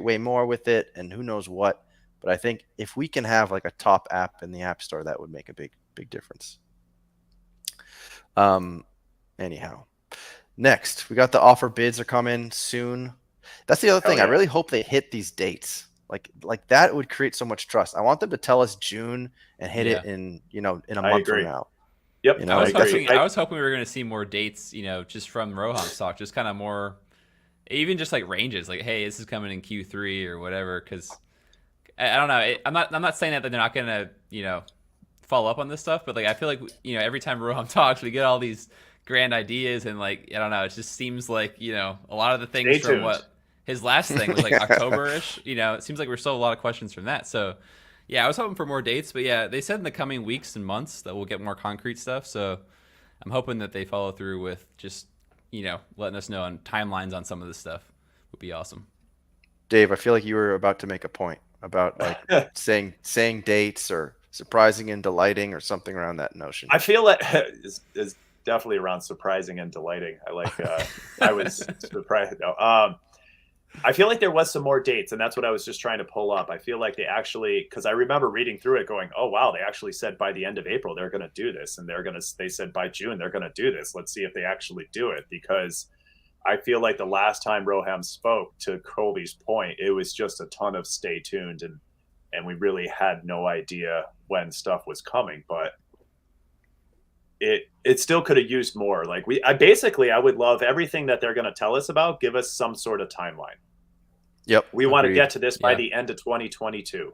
way more with it, and who knows what. But I think if we can have like a top app in the App Store, that would make a big difference. Anyhow, next we got the offer bids are coming soon. That's the other thing. Yeah. I really hope they hit these dates. Like that would create so much trust. I want them to tell us June and hit it in a month from now. Yep. I was hoping we were going to see more dates, just from Roham's talk, just kind of more, even just like ranges, like, hey, this is coming in Q3 or whatever. Because I don't know, I'm not saying that they're not going to follow up on this stuff, but like I feel like every time Roham talks, we get all these grand ideas, and like I don't know, it just seems like a lot of the things from what his last thing was like October-ish. It seems like we're still a lot of questions from that. So, yeah, I was hoping for more dates, but yeah, they said in the coming weeks and months that we'll get more concrete stuff. So, I'm hoping that they follow through with just letting us know on timelines on some of this stuff. Would be awesome. Dave, I feel like you were about to make a point about like saying dates or surprising and delighting or something around that notion. I feel like is definitely around surprising and delighting. I like. I was surprised. No. I feel like there was some more dates, and that's what I was just trying to pull up. I feel like they actually, because I remember reading through it going, oh, wow, they actually said by the end of April they're going to do this, and they said by June they're going to do this. Let's see if they actually do it, because I feel like the last time Roham spoke, to Colby's point, it was just a ton of stay tuned, and we really had no idea when stuff was coming, but it still could have used more. Like I would love everything that they're going to tell us about. Give us some sort of timeline. Yep. We want to get to this by the end of 2022.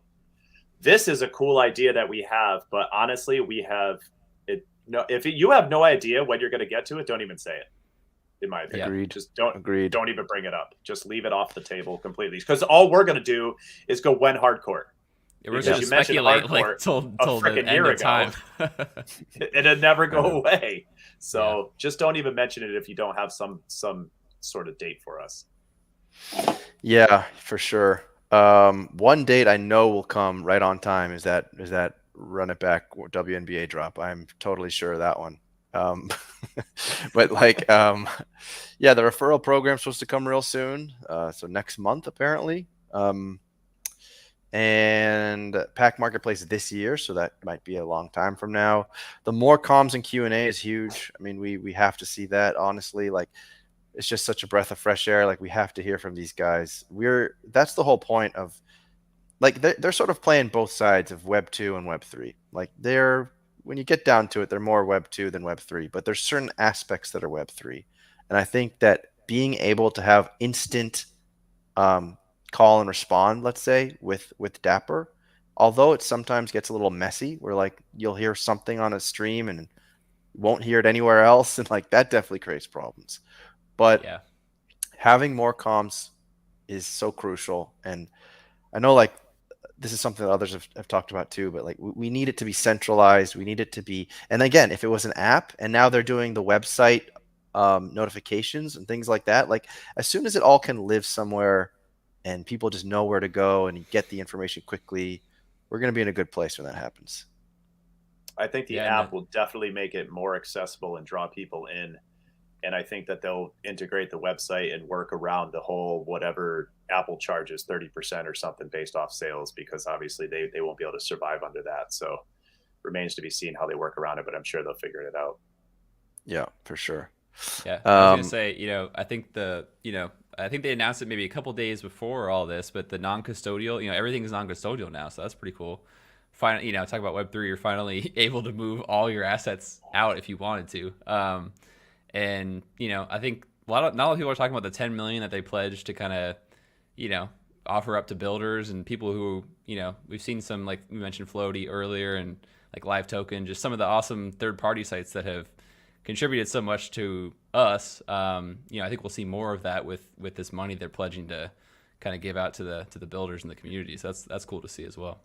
This is a cool idea that we have, but honestly, we have it. No, if you have no idea when you're going to get to it, don't even say it. In my opinion, Agreed. Just don't even bring it up. Just leave it off the table completely. Because all we're going to do is go when Hardcourt. It was just speculate like till the end of time. It'd never go away. So just don't even mention it if you don't have some sort of date for us. Yeah, for sure. One date I know will come right on time is that run it back WNBA drop. I'm totally sure of that one. But like yeah, the referral program's supposed to come real soon. So next month apparently. And Pack Marketplace this year, so that might be a long time from now. The more comms and Q&A is huge. I mean, we have to see that, honestly. Like, it's just such a breath of fresh air. Like, we have to hear from these guys. That's the whole point of, like, they're sort of playing both sides of Web 2 and Web 3. Like, when you get down to it, they're more Web 2 than Web 3, but there's certain aspects that are Web 3. And I think that being able to have instant call and respond, let's say, with Dapper, although it sometimes gets a little messy, where like you'll hear something on a stream and won't hear it anywhere else, and like that definitely creates problems. But having more comms is so crucial. And I know like this is something that others have talked about too, but like we need it to be centralized. We need it to be, and again, if it was an app and now they're doing the website notifications and things like that, like as soon as it all can live somewhere and people just know where to go and get the information quickly, we're going to be in a good place when that happens. I think the Yeah, app will definitely make it more accessible and draw people in. And I think that they'll integrate the website and work around the whole whatever Apple charges 30% or something based off sales, because obviously they won't be able to survive under that. So remains to be seen how they work around it, but I'm sure they'll figure it out. Yeah, for sure. Yeah, I was gonna say, I think I think they announced it maybe a couple days before all this, but the non-custodial, everything's non-custodial now, so that's pretty cool. Finally, talk about Web3, you're finally able to move all your assets out if you wanted to. And I think not a lot of people are talking about the 10 million that they pledged to kind of, offer up to builders and people who, we've seen some, like we mentioned Flowty earlier, and like Live Token, just some of the awesome third-party sites that have contributed so much to us. I think we'll see more of that with this money they're pledging to kind of give out to the builders and the communities. That's cool to see as well.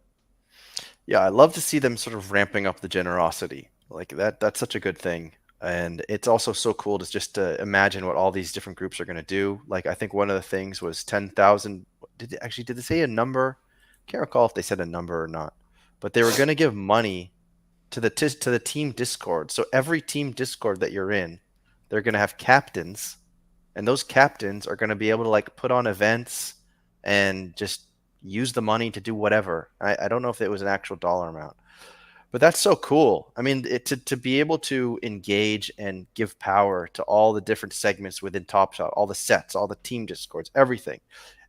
Yeah, I love to see them sort of ramping up the generosity. Like that's such a good thing. And it's also so cool to just to imagine what all these different groups are going to do. Like I think one of the things was 10,000. Did they say a number? Can't recall if they said a number or not. But they were going to give money to the team Discord. So every team Discord that you're in, they're going to have captains, and those captains are going to be able to like put on events and just use the money to do whatever. I don't know if it was an actual dollar amount, but that's so cool. I mean, to be able to engage and give power to all the different segments within Top Shot, all the sets, all the team Discords, everything.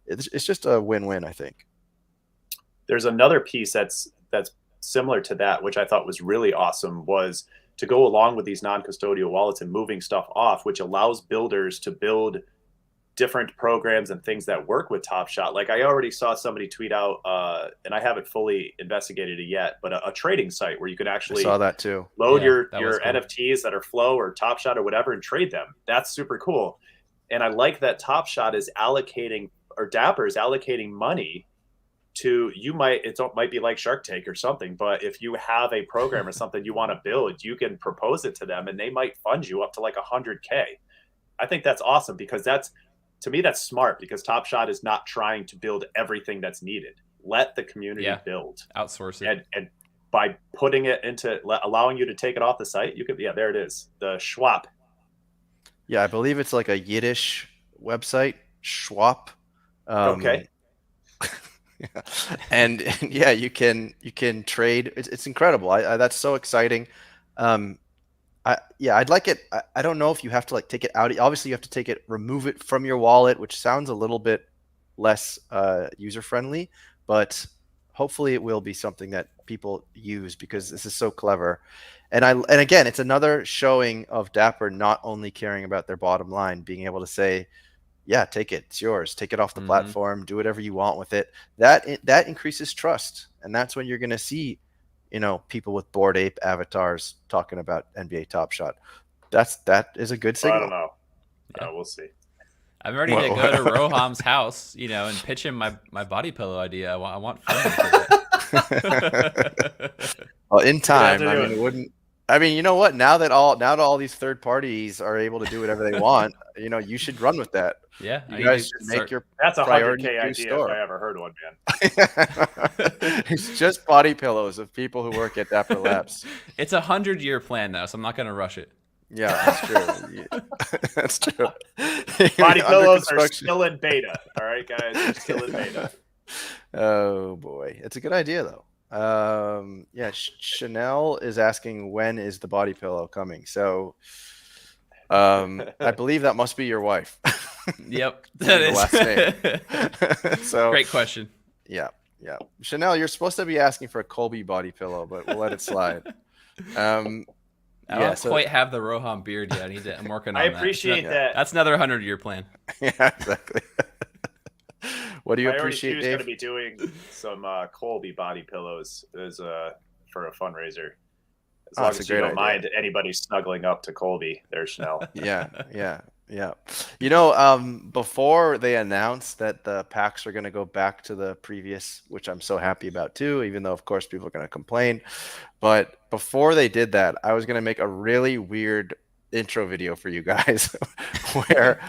It's just a win-win, I think. There's another piece that's similar to that, which I thought was really awesome, was to go along with these non-custodial wallets and moving stuff off, which allows builders to build different programs and things that work with Top Shot. Like I already saw somebody tweet out, and I haven't fully investigated it yet, but a trading site where you could actually saw that too. Load your cool. NFTs that are Flow or Top Shot or whatever and trade them. That's super cool. And I like that Top Shot is allocating, or Dapper is allocating money to, it might be like Shark Tank or something, but if you have a program or something you want to build, you can propose it to them and they might fund you up to like 100K. I think that's awesome, because to me, that's smart, because Top Shot is not trying to build everything that's needed. Let the community build. Outsource it. And by putting it into, allowing you to take it off the site, you could, there it is, the Schwab. Yeah, I believe it's like a Yiddish website, Schwab. Okay. Yeah. And yeah, you can trade. It's incredible. That's so exciting. I'd like it. I don't know if you have to like take it out. Obviously, you have to remove it from your wallet, which sounds a little bit less user friendly, but hopefully it will be something that people use, because this is so clever. And again, it's another showing of Dapper not only caring about their bottom line, being able to say, yeah, take it. It's yours. Take it off the platform. Do whatever you want with it. That increases trust, and that's when you're going to see, people with Bored Ape avatars talking about NBA Top Shot. That is a good signal. I don't know. Yeah. We'll see. I'm ready to go to Roham's house, and pitch him my body pillow idea. I want Well, in time. I mean, it wouldn't. I mean, you know what? Now that all these third parties are able to do whatever they want, you should run with that. Yeah, you guys should make your that's a 100K idea store. if I ever heard one, man. It's just body pillows of people who work at Dapper Labs. It's a 100-year plan now, so I'm not going to rush it. Yeah, that's true. That's true. Body pillows are still in beta. All right, guys, they're still in beta. Oh boy, it's a good idea though. Yeah, Chanel is asking, when is the body pillow coming? So I believe that must be your wife. Yep, that is last name. So great question. Yeah. Chanel, you're supposed to be asking for a Colby body pillow, but we'll let it slide. I don't quite have the Roham beard yet. I'm working on that. I appreciate that. That's another 100-year plan. Yeah, exactly. What do you appreciate, Dave? Going to be doing some Colby body pillows for a fundraiser. As long as you don't mind anybody snuggling up to Colby, there's Chanel. Yeah. Yeah. Before they announced that the packs are going to go back to the previous, which I'm so happy about too, even though, of course, people are going to complain. But before they did that, I was going to make a really weird intro video for you guys where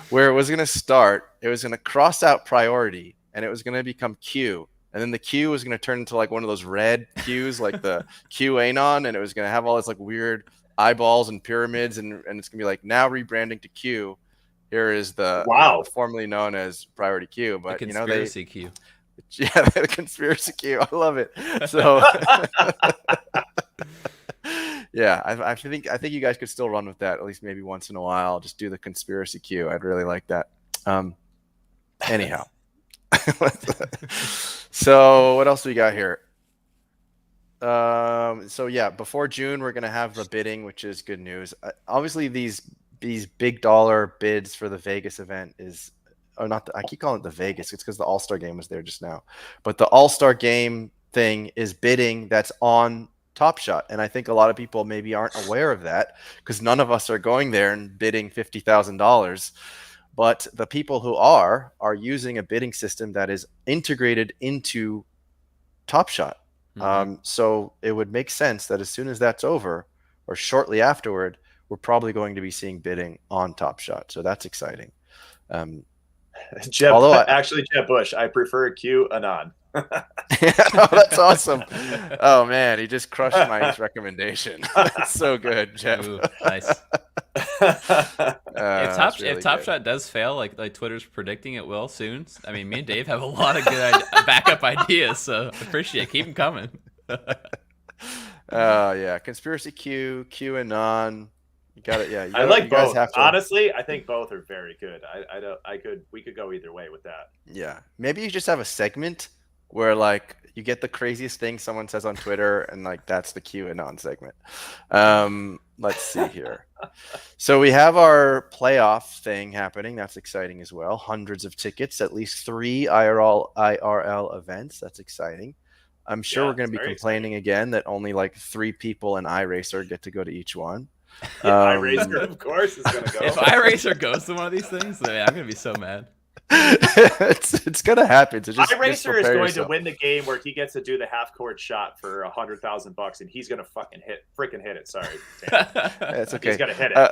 where it was going to start. It was going to cross out priority and it was going to become Q. And then the Q was going to turn into like one of those red Qs, like the QAnon, and it was going to have all this like weird eyeballs and pyramids, and it's gonna be like now rebranding to Q. Here is the Wow. formerly known as Priority Q, but the conspiracy Q. Yeah, the conspiracy Q. I love it. So yeah, I think you guys could still run with that at least maybe once in a while. Just do the conspiracy Q. I'd really like that. Anyhow, so what else do we got here? So yeah, before June we're gonna have the bidding, which is good news. Obviously, these big dollar bids for the Vegas event is, or not. I keep calling it the Vegas. It's because the All-Star game was there just now, but the All-Star game thing is bidding that's on Top Shot, and I think a lot of people maybe aren't aware of that because none of us are going there and bidding $50,000. But the people who are using a bidding system that is integrated into Top Shot. So it would make sense that as soon as that's over or shortly afterward, we're probably going to be seeing bidding on Top Shot. So that's exciting. Jeb Bush, I prefer QAnon. Oh, that's awesome. Oh man, he just crushed my recommendation. That's so good, Jeb. Ooh, nice. If Top Shot does fail, like Twitter's predicting it will soon, I mean, me and Dave have a lot of good backup ideas, so appreciate it. Keep them coming. Yeah, conspiracy Q, QAnon. You got it. Yeah, I like both. Honestly, I think both are very good. We could go either way with that. Yeah, maybe you just have a segment where like you get the craziest thing someone says on Twitter, and like that's the QAnon segment. Let's see here. So we have our playoff thing happening. That's exciting as well. Hundreds of tickets, at least 3 IRL events. That's exciting. I'm sure we're going to be complaining again that only like 3 people in iRacer get to go to each one. iRacer, of course, is going to go. If iRacer goes to one of these things, man, I'm going to be so mad. It's gonna happen. So iRacer is going to win the game where he gets to do the half-court shot for $100,000, and he's gonna freaking hit it. Sorry, it's okay. He's gonna hit it.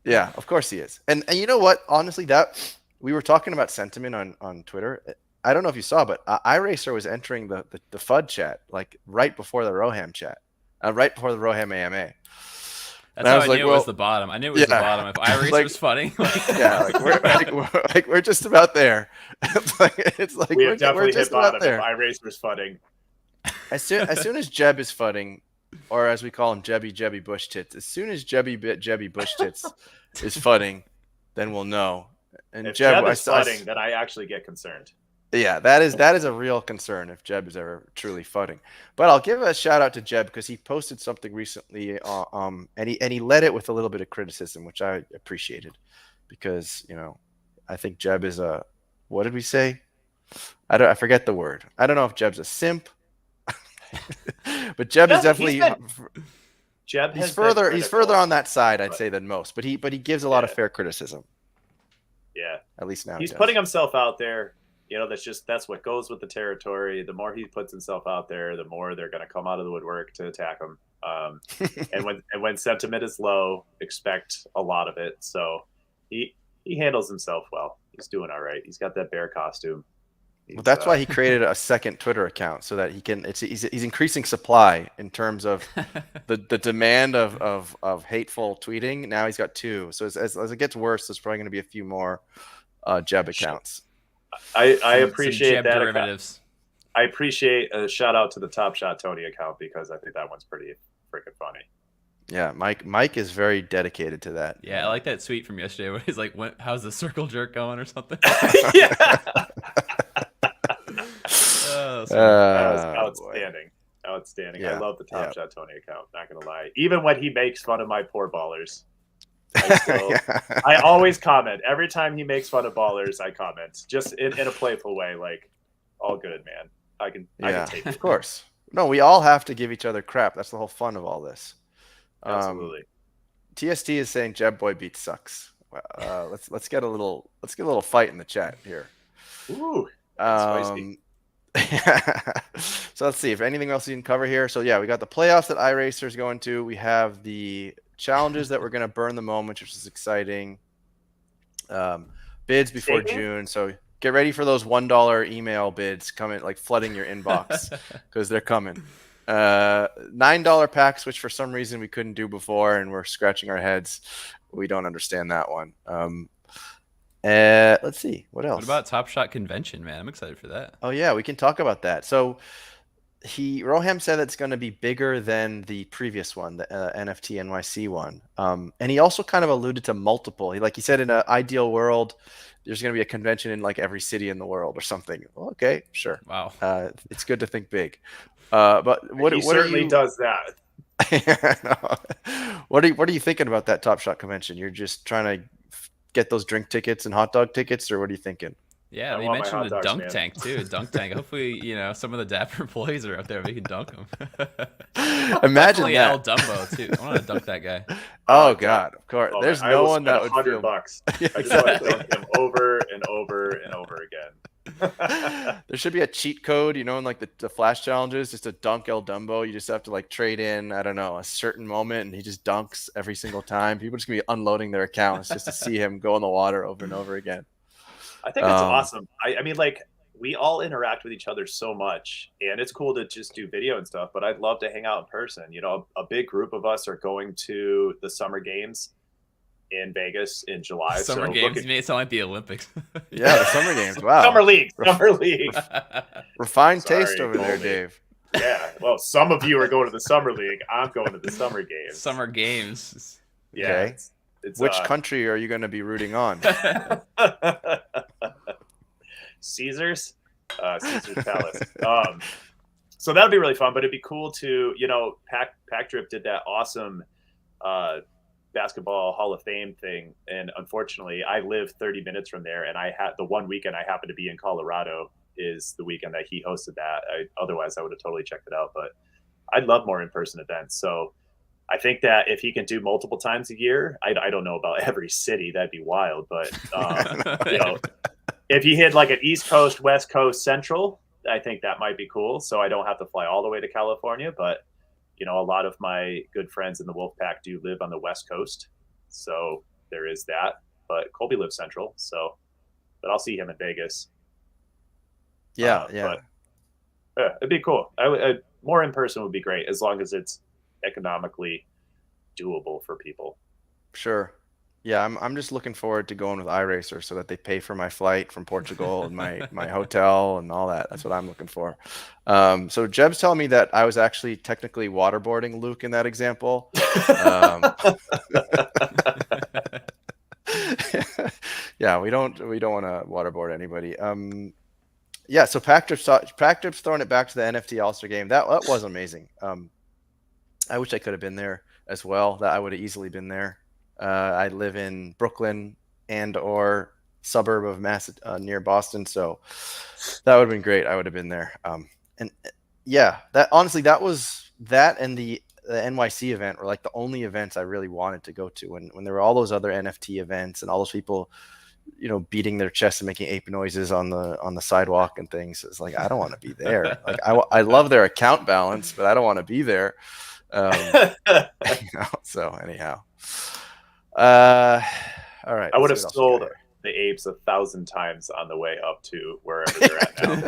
Yeah, of course he is. And you know what? Honestly, that we were talking about sentiment on Twitter. I don't know if you saw, but iRacer was entering the FUD chat like right before the Roham chat, right before the Roham AMA. That's how I knew it was the bottom. I knew it was the bottom. If iRacer was funny, we're just about there. It's like we're definitely hit bottom if iRacer's fudding. As soon as Jeb is fudding, or as we call him, Jebby Bush Tits. As soon as Jebby Bush Tits is fudding, then we'll know. And if Jeb is fudding, then I actually get concerned. Yeah, that is a real concern if Jeb is ever truly fudding. But I'll give a shout out to Jeb because he posted something recently, and he led it with a little bit of criticism, which I appreciated, because I think Jeb is a, what did we say? I forget the word. I don't know if Jeb's a simp, but Jeb is definitely he's further on that side, I'd say, than most. But he gives a lot of fair criticism. Yeah, at least now he's putting himself out there. That's what goes with the territory. The more he puts himself out there, the more they're going to come out of the woodwork to attack him. And when sentiment is low, expect a lot of it. So he handles himself well. He's doing all right. He's got that bear costume. Well, that's why he created a second Twitter account so that he can. He's increasing supply in terms of the demand of hateful tweeting. Now he's got 2. So as it gets worse, there's probably going to be a few more Jeb accounts. I appreciate that. Derivatives. I appreciate a shout out to the Top Shot Tony account because I think that one's pretty freaking funny. Yeah, Mike is very dedicated to that. Yeah, I like that tweet from yesterday where he's like, "How's the circle jerk going?" or something. Yeah. That was outstanding. Boy. Outstanding. Yeah. I love the Top Shot Tony account. Not gonna lie. Even when he makes fun of my poor ballers. I always comment. Every time he makes fun of ballers, I comment. Just in a playful way, like, all good, man. I can take it. Of course. No, we all have to give each other crap. That's the whole fun of all this. Absolutely. TST is saying Jeb Boy Beat sucks. Let's get a little fight in the chat here. Ooh, that's spicy. So let's see if anything else you can cover here. So yeah, we got the playoffs that iRacer is going to. We have the challenges that we're going to burn the moment, which is exciting. Bids before June, so get ready for those $1 email bids coming, like flooding your inbox, because they're coming. $9 packs, which for some reason we couldn't do before, and we're scratching our heads. We don't understand that one. Let's see what else. What about Top Shot Convention, man? I'm excited for that. Oh yeah, we can talk about that. So Roham said it's going to be bigger than the previous one, the NFT NYC one. And he also kind of alluded to multiple. He said in an ideal world, there's going to be a convention in like every city in the world or something. Well, okay, sure. Wow. It's good to think big. But what certainly does that. What are you thinking about that Top Shot convention? You're just trying to get those drink tickets and hot dog tickets, or what are you thinking? Yeah, they mentioned the dunk tank too. Dunk tank. Hopefully, some of the Dapper employees are out there. We can dunk them. Imagine that. ElDumbo too. I want to dunk that guy. Oh God, of course. There's no one that would feel. $100. I just want to dunk him over and over and over again. There should be a cheat code, in like the flash challenges, just to dunk ElDumbo. You just have to like trade in, I don't know, a certain moment, and he just dunks every single time. People just gonna be unloading their accounts just to see him go in the water over and over again. I think it's awesome. I mean, like, we all interact with each other so much, and it's cool to just do video and stuff, but I'd love to hang out in person. A big group of us are going to the Summer Games in Vegas in July. Summer Games? You made it sound like the Olympics. Yeah, the Summer Games. Wow. Summer League. Refined taste over there, Dave. Yeah. Well, some of you are going to the Summer League. I'm going to the Summer Games. Summer Games. Yeah. Okay. It's which country are you going to be rooting on? Caesars Palace. So that would be really fun, but it'd be cool to, Pack Drip did that awesome basketball Hall of Fame thing, and unfortunately I live 30 minutes from there, and I had the one weekend I happen to be in Colorado is the weekend that he hosted that. Otherwise I would have totally checked it out, but I'd love more in-person events. So I think that if he can do multiple times a year, I don't know about every city, that'd be wild, but if he hit like an East Coast, West Coast, Central, I think that might be cool. So I don't have to fly all the way to California, but a lot of my good friends in the Wolfpack do live on the West Coast. So there is that, but Colby lives Central. But I'll see him in Vegas. Yeah. But, it'd be cool. More in person would be great, as long as it's economically doable for people. Sure. Yeah, I'm just looking forward to going with iRacer so that they pay for my flight from Portugal and my hotel and all that. That's what I'm looking for. So Jeb's telling me that I was actually technically waterboarding Luke in that example. Yeah, we don't want to waterboard anybody. Yeah, so Pack Drip's throwing it back to the NFT All-Star game. That was amazing. I wish I could have been there as well. That I would have easily been there. I live in Brooklyn or suburb of near Boston, so that would have been great. I would have been there. And yeah, that honestly, that and the NYC event were like the only events I really wanted to go to. When there were all those other NFT events and all those people, beating their chests and making ape noises on the sidewalk and things, it's like I don't want to be there. Like I love their account balance, but I don't want to be there. So anyhow. All right. I would have sold the apes 1,000 times on the way up to wherever they're at now.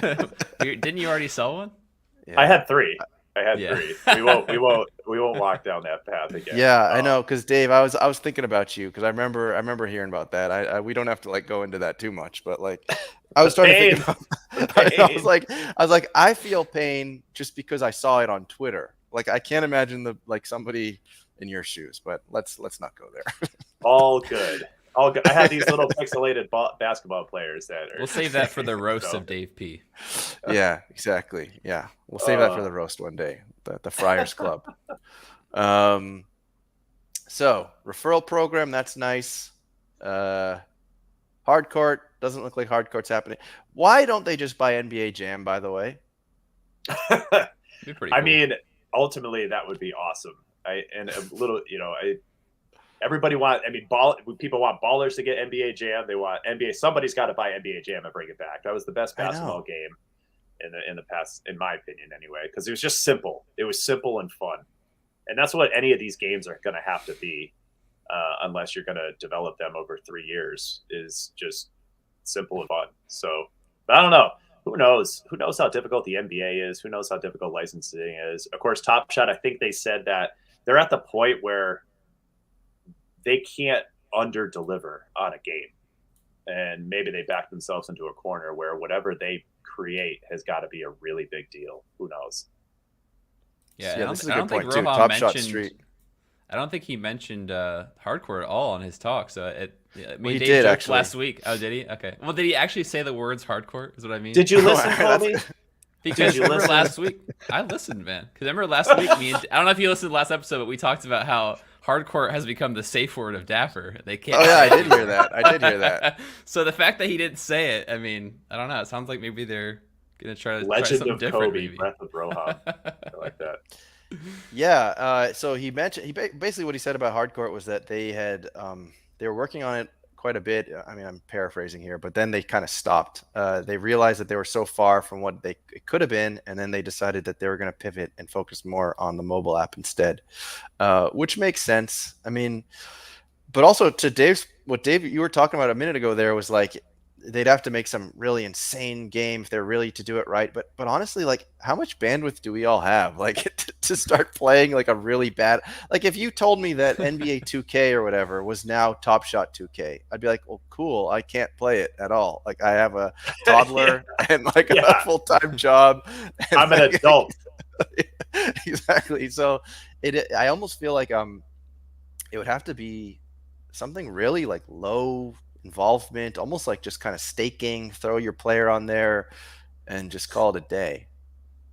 Didn't you already sell one? Yeah. I had 3. Three. We won't walk down that path again. Yeah, I know, because Dave, I was thinking about you because I remember hearing about that. We don't have to like go into that too much, but like I was starting to think about, I was like I feel pain just because I saw it on Twitter. Like I can't imagine somebody in your shoes, but let's not go there. All good. I have these little pixelated basketball players that are. We'll save that for the roast of Dave P. Yeah, exactly. Yeah, we'll save that for the roast one day. The Friars Club. So referral program, that's nice. Hardcourt doesn't look like Hardcourt's happening. Why don't they just buy NBA Jam? By the way, pretty cool. I mean, ultimately that would be awesome. Everybody people want ballers to get NBA Jam. They want NBA. Somebody's got to buy NBA Jam and bring it back. That was the best basketball game in the past, in my opinion, anyway, because it was just simple. It was simple and fun, and that's what any of these games are going to have to be, unless you're going to develop them over 3 years. Is just simple and fun. So, but I don't know. Who knows? Who knows how difficult the NBA is? Who knows how difficult licensing is? Of course, Top Shot. I think they said that they're at the point where they can't under deliver on a game, and maybe they back themselves into a corner where whatever they create has got to be a really big deal. Who knows? Yeah, this is a good point too. Roham Top Shot Street. I don't think he mentioned Hardcourt at all on his talk. So he did actually last week. Oh, did he? Okay. Well, did he actually say the words Hardcourt? Is what I mean. Did you listen, Colby? Because you remember last week? I listened, man. Because remember last week, I don't know if you listened to the last episode, but we talked about how Hardcourt has become the safe word of Dapper. They can't. Oh yeah, I did hear that. So the fact that he didn't say it, I mean, I don't know. It sounds like maybe they're gonna try Legend something of different. Kobe, Maybe. Breath of Roham. I like that. Yeah. So he mentioned basically what he said about Hardcourt was that they were working on it quite a bit. I mean, I'm paraphrasing here, but then they kind of stopped. They realized that they were so far from what it could have been, and then they decided that they were going to pivot and focus more on the mobile app instead, which makes sense. I mean, but also to what Dave, you were talking about a minute ago there was like, they'd have to make some really insane game if they're really to do it right. But honestly, like, how much bandwidth do we all have? Like to start playing like a really bad, like if you told me that NBA 2K or whatever was now Top Shot 2K, I'd be like, well, cool. I can't play it at all. Like I have a toddler and like a full-time job. I'm an adult. Exactly. So I almost feel like it would have to be something really like low involvement, almost like just kind of staking, throw your player on there and just call it a day.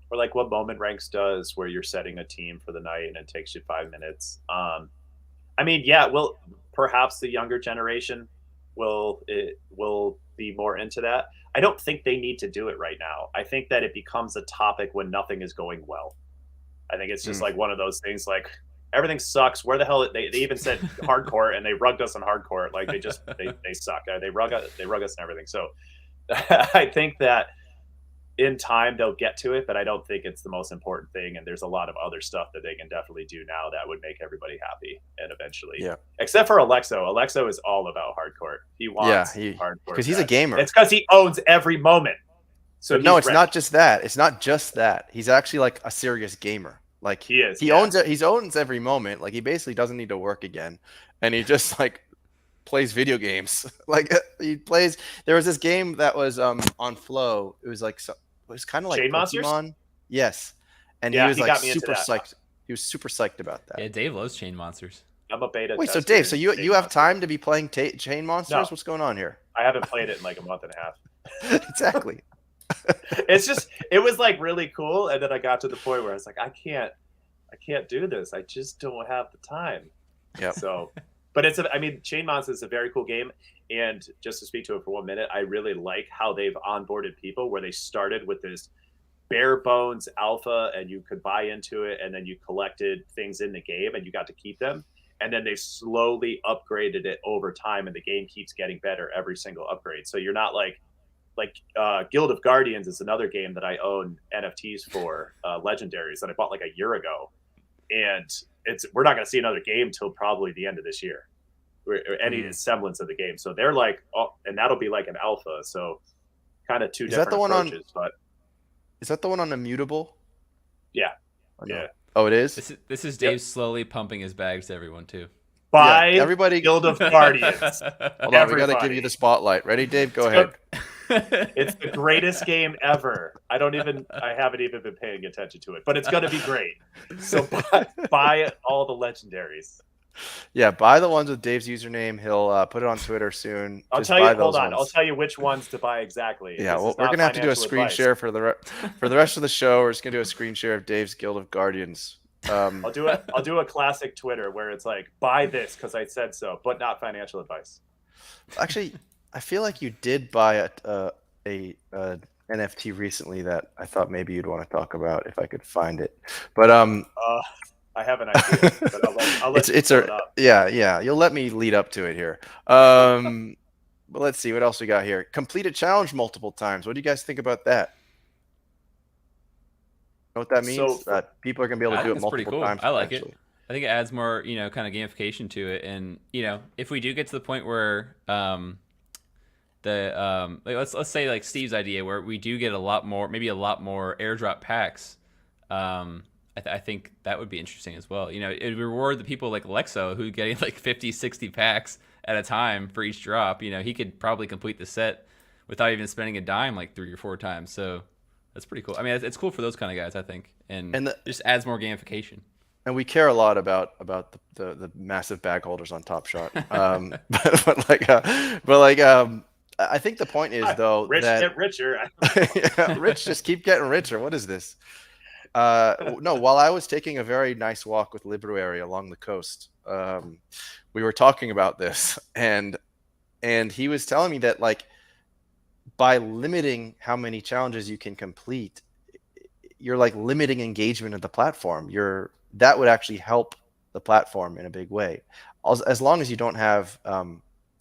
Or like what Moment Ranks does, where you're setting a team for the night and it takes you 5 minutes. I mean, yeah, well, perhaps the younger generation will be more into that. I don't think they need to do it right now. I think that it becomes a topic when nothing is going well. I think it's just like one of those things, like everything sucks. Where the hell they even said Hardcourt and they rugged us on Hardcourt. Like they suck. They rug us and everything. So I think that in time they'll get to it, but I don't think it's the most important thing. And there's a lot of other stuff that they can definitely do now that would make everybody happy. And eventually, except for Alexo. Alexo is all about Hardcourt. He wants Hardcourt because he's a gamer. It's because he owns every moment. So no, it's not just that. It's not just that. He's actually like a serious gamer. Like he is. He owns it. He owns every moment. Like he basically doesn't need to work again, and he just like plays video games. Like he plays. There was this game that was on Flow. It was like it was kind of like Chain Pokemon. Monsters? Yes, and he was like super psyched. He was super psyched about that. Yeah, Dave loves Chain Monsters. I'm a beta. Wait, so Dave, so you have time to be playing Chain Monsters? No. What's going on here? I haven't played it in like a month and a half. Exactly. It was like really cool, and then I got to the point where I was like, I can't do this. I just don't have the time. Yeah. So, but Chain Monsters is a very cool game, and just to speak to it for 1 minute, I really like how they've onboarded people where they started with this bare bones alpha, and you could buy into it, and then you collected things in the game, and you got to keep them, and then they slowly upgraded it over time, and the game keeps getting better every single upgrade. So you're not like Guild of Guardians is another game that I own NFTs for, legendaries that I bought like a year ago, and we're not going to see another game till probably the end of this year, or any semblance of the game. So they're like, and that'll be like an alpha. So kind of two different approaches. But is that the one on Immutable? Yeah. Yeah. Oh, it is. This is Dave slowly pumping his bags to everyone too. By everybody, Guild of Guardians. Hold on, we got to give you the spotlight. Ready, Dave? Go ahead. It's the greatest game ever. I haven't even been paying attention to it, but it's going to be great. So buy all the legendaries. Yeah, buy the ones with Dave's username. He'll put it on Twitter soon. I'll tell you which ones to buy exactly. Yeah, well, we're going to have to do a screen share for the rest of the show. We're just going to do a screen share of Dave's Guild of Guardians. I'll do a classic Twitter where it's like, buy this because I said so, but not financial advice. Actually, I feel like you did buy a NFT recently that I thought maybe you'd want to talk about if I could find it. But I have an idea, but I'll let you pull it up. Yeah. You'll let me lead up to it here. But let's see what else we got here. Complete a challenge multiple times. What do you guys think about that? Know what that means? So People are gonna be able to do it multiple times. I like it. I think it adds more, kind of gamification to it. And if we do get to the point where let's say like Steve's idea, where we do get maybe a lot more airdrop packs. I think that would be interesting as well. It'd reward the people like Alexo who getting like 50, 60 packs at a time for each drop. He could probably complete the set without even spending a dime like 3 or 4 times. So that's pretty cool. I mean, it's cool for those kind of guys, I think, and just adds more gamification. And we care a lot about the massive bag holders on Top Shot. I think the point is though Rich that get richer. yeah, Rich just keep getting richer. What is this? No, while I was taking a very nice walk with Library along the coast, we were talking about this, and he was telling me that like by limiting how many challenges you can complete, you're like limiting engagement of the platform. That would actually help the platform in a big way, as long as you don't have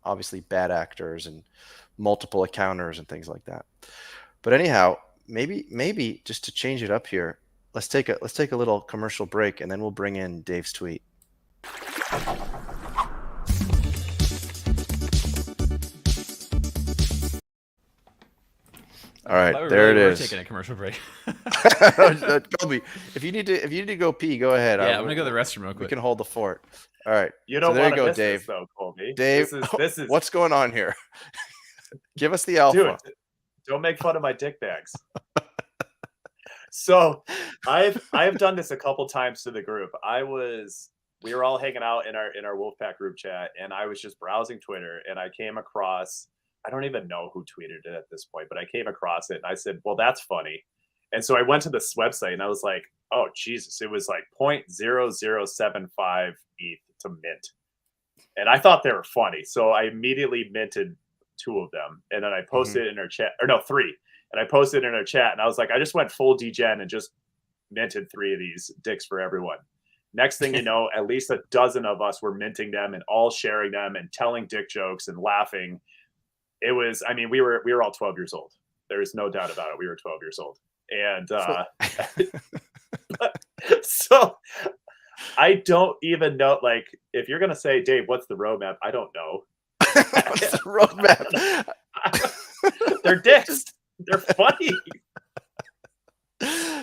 obviously bad actors and multiple accounters and things like that. But anyhow, maybe just to change it up here, let's take a little commercial break, and then we'll bring in Dave's tweet. All right, there it is. We're taking a commercial break. Colby, if you need to go pee, go ahead. Yeah, I'm gonna go to the restroom real quick. We can hold the fort. All right. You don't there want you to go, miss Dave. this, though, Colby. Dave, this is what's going on here? Give us the alpha. Dude, don't make fun of my dick bags. So I've done this a couple times to the group. We were all hanging out in our Wolfpack group chat, and I was just browsing Twitter, and I came across, I don't even know who tweeted it at this point, but I came across it and I said, well, that's funny. And so I went to this website and I was like, oh Jesus, it was like 0.0075 ETH to mint. And I thought they were funny. So I immediately minted 2 of them. And then I posted it in our chat, or no, 3. And I posted it in our chat, and I was like, I just went full degen and just minted 3 of these dicks for everyone. Next thing you know, at least a dozen of us were minting them and all sharing them and telling dick jokes and laughing. It was, I mean, we were all 12 years old. There's no doubt about it. We were 12 years old. And so I don't even know, like, if you're going to say, Dave, what's the roadmap? I don't know. What's the roadmap? They're dicks. They're funny.